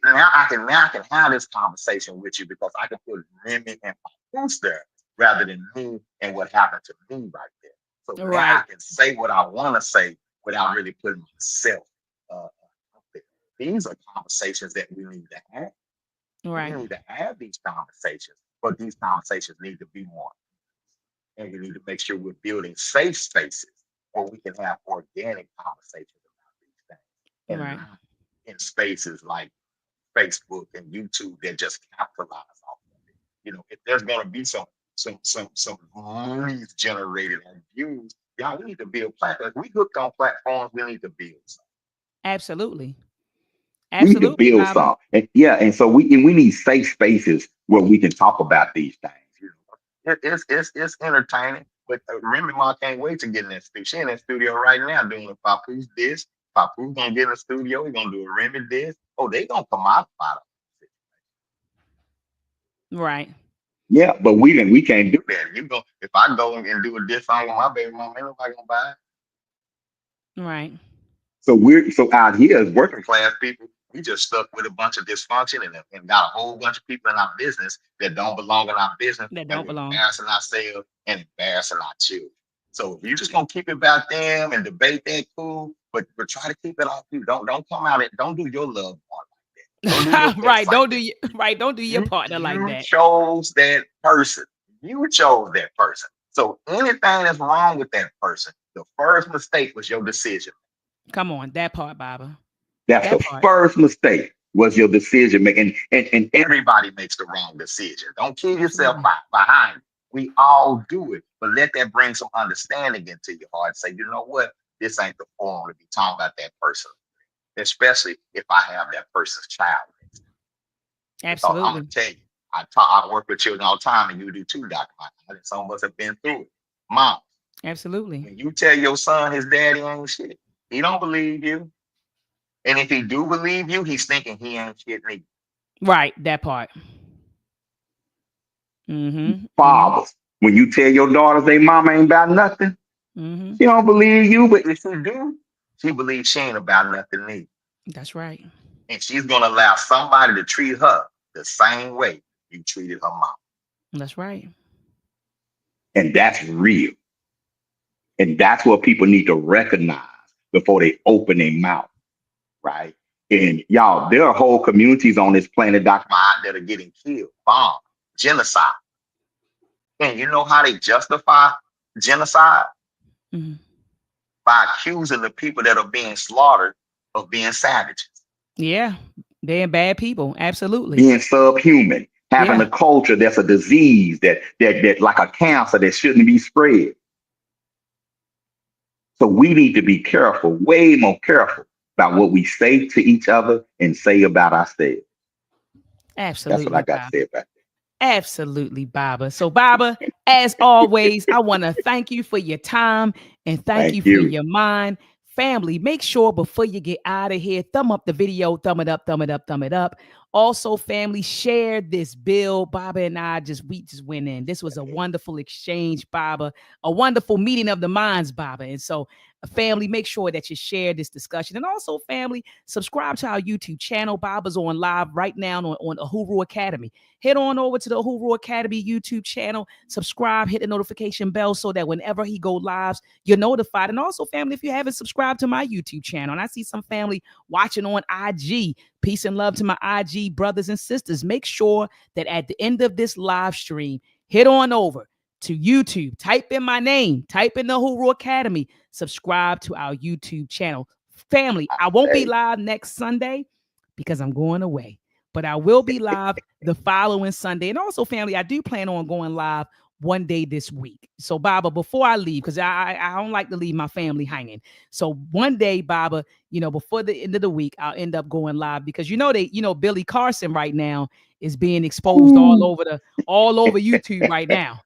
Now I can have this conversation with you because I can put Remy and Papoose there rather than me and what happened to me right there. So now I Right, can say what I want to say without really putting myself out there. These are conversations that we need to have. We right. need to have these conversations, but these conversations need to be more. And we need to make sure we're building safe spaces where we can have organic conversations about these things and Right. not in spaces like Facebook and YouTube that just capitalize off of it. If there's gonna be some leads generated and views, y'all, we need to build platforms. We hooked on platforms, we need to build some. Absolutely. We need to Absolutely, build Baba. some. And yeah, and so we need safe spaces where we can talk about these things. It's entertaining, but Remy Ma can't wait to get in that studio. She in that studio right now doing a Papoose this. Papoose gonna get in the studio. He gonna do a Remy this. Oh, they gonna come out about it. Right. Yeah, but we can't do that. You go if I go and do a diss song with my baby mama, ain't nobody gonna buy it. Right. So out here as working class people, we just stuck with a bunch of dysfunction and got a whole bunch of people in our business that don't belong in our business, That and don't we're belong. embarrassing ourselves and embarrassing our children. So if you're just gonna keep it about them and debate that, cool, but try to keep it off you. Don't come out and don't do your loved one like that. Don't do your Right. best like Don't do that. you right. Don't do your You partner like you that. chose that person. You chose that person. So anything that's wrong with that person, the first mistake was your decision. Come on, that part, Baba. That's That the part. first mistake was your decision making. And everybody makes the wrong decision. Don't kill yourself Absolutely. behind it. We all do it, but let that bring some understanding into your heart. Say, you know what? This ain't the forum to be talking about that person, especially if I have that person's child. Because I'm gonna Absolutely. tell you, I work with children all the time, and you do too, Dr. Mike. Some of us have been through it. Mom, Absolutely. when you tell your son his daddy ain't shit, he don't believe you. And if he do believe you, he's thinking he ain't shit neither. Right. That part. Mm-hmm. Mm-hmm. Fathers, when you tell your daughters they mama ain't about nothing, Mm-hmm. she don't believe you, but if she do, she believes she ain't about nothing neither. That's right. And she's gonna allow somebody to treat her the same way you treated her mom. That's right. And that's real. And that's what people need to recognize before they open their mouth, right? And y'all, there are whole communities on this planet, Dr. Mike, that are getting killed, bombed, genocide. And you know how they justify genocide? Mm-hmm. By accusing the people that are being slaughtered of being savages, Yeah. They're bad people. Absolutely. being subhuman, having Yeah. a culture that's a disease that like a cancer that shouldn't be spread. So we need to be careful, way more careful about what we say to each other and say about ourselves. That's what I Absolutely, got to Baba. say about Absolutely, Baba. So, Baba, as always, I want to thank you for your time and that. thank Thank you for you. your mind. Family, make sure before you get out of here, thumb up the video, thumb it up, thumb it up, thumb it up. Also, family, share this bill. Baba and I we just went in. This was a wonderful exchange, Baba, a wonderful meeting of the minds, Baba. And so, family, make sure that you share this discussion. And also, family, subscribe to our YouTube channel. Baba's on live right now on Uhuru Academy. Head on over to the Uhuru Academy YouTube channel, subscribe, hit the notification bell so that whenever he go lives, you're notified. And also, family, if you haven't subscribed to my YouTube channel, and I see some family watching on IG, peace and love to my IG brothers and sisters. Make sure that at the end of this live stream, head on over to YouTube. Type in my name. Type in the Uhuru Academy. Subscribe to our YouTube channel. Family, I won't be live next Sunday because I'm going away. But I will be live the following Sunday. And also, family, I do plan on going live one day this week. So, Baba, before I leave, because I don't like to leave my family hanging. So one day, Baba, before the end of the week, I'll end up going live because Billy Carson right now is being exposed all over YouTube right now.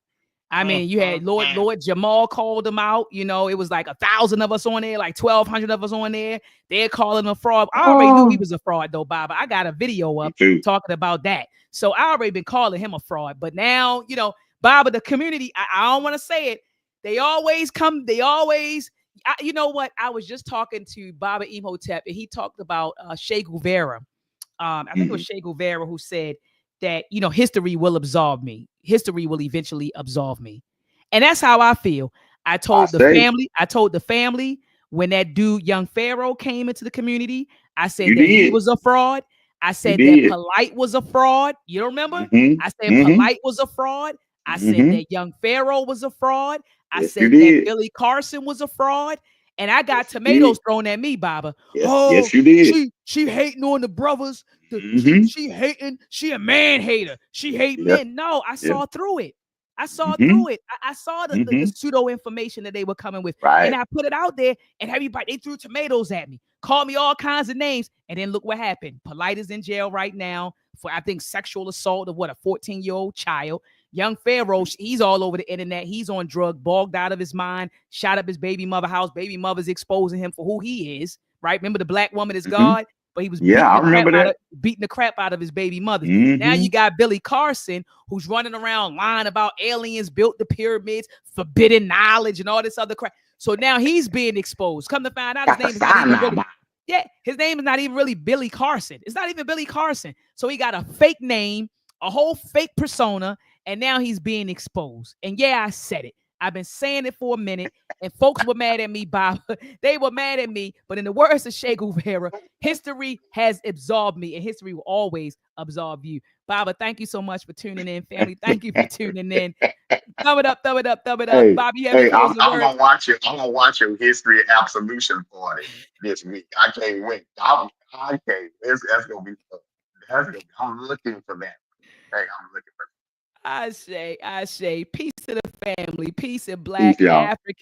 I mean, you had Lord Jamal called him out. It was like 1,000 of us on there, like 1,200 of us on there. They're calling him a fraud. I already knew he was a fraud, though, Baba. I got a video up talking about that. So I already been calling him a fraud. But now, Baba, the community, I don't want to say it. They always come. You know what? I was just talking to Baba Imhotep, and he talked about Che Guevara. I think it was Che Guevara who said that, history will absolve me. History will eventually absolve me. And that's how I feel. I told the family when that dude, young Pharaoh, came into the community, I said he was a fraud. I said that Polite was a fraud. You don't remember? I said Polite was a fraud. I said that young Pharaoh was a fraud. I said that Billy Carson was a fraud. And I got tomatoes thrown at me, Baba. Yes, you did. She hating on the brothers. She hating. She a man hater. She hate men. No, I saw through it. I saw through it. I saw the pseudo information that they were coming with. And I put it out there, and everybody, they threw tomatoes at me, called me all kinds of names. And then look what happened. Polite is in jail right now for, I think, sexual assault of a 14-year-old child. Young Pharaoh, he's all over the internet. He's on drug, bogged out of his mind, shot up his baby mother house. Baby mother's exposing him for who he is, right? Remember, the black woman is God, but he was beating the crap out of his baby mother. Now you got Billy Carson, who's running around lying about aliens built the pyramids, forbidden knowledge, and all this other crap. So now he's being exposed. Come to find out, his name is not even really, his name is not even really Billy Carson. It's not even Billy Carson. So he got a fake name, a whole fake persona, and now he's being exposed. And I said it. I've been saying it for a minute, and folks were mad at me, Bob. They were mad at me. But in the words of Che Guevara, history has absolved me, and history will always absolve you. Baba, thank you so much for tuning in, family. Thank you for tuning in. Thumb it up, thumb it up, thumb it up. Hey, Bobby, you have any closing words? I'm gonna watch your history absolution party this week. I can't wait. I can't. That's gonna be fun. I'm looking for that. Hey, I'm looking for that. I say, peace to the family, peace in Black African.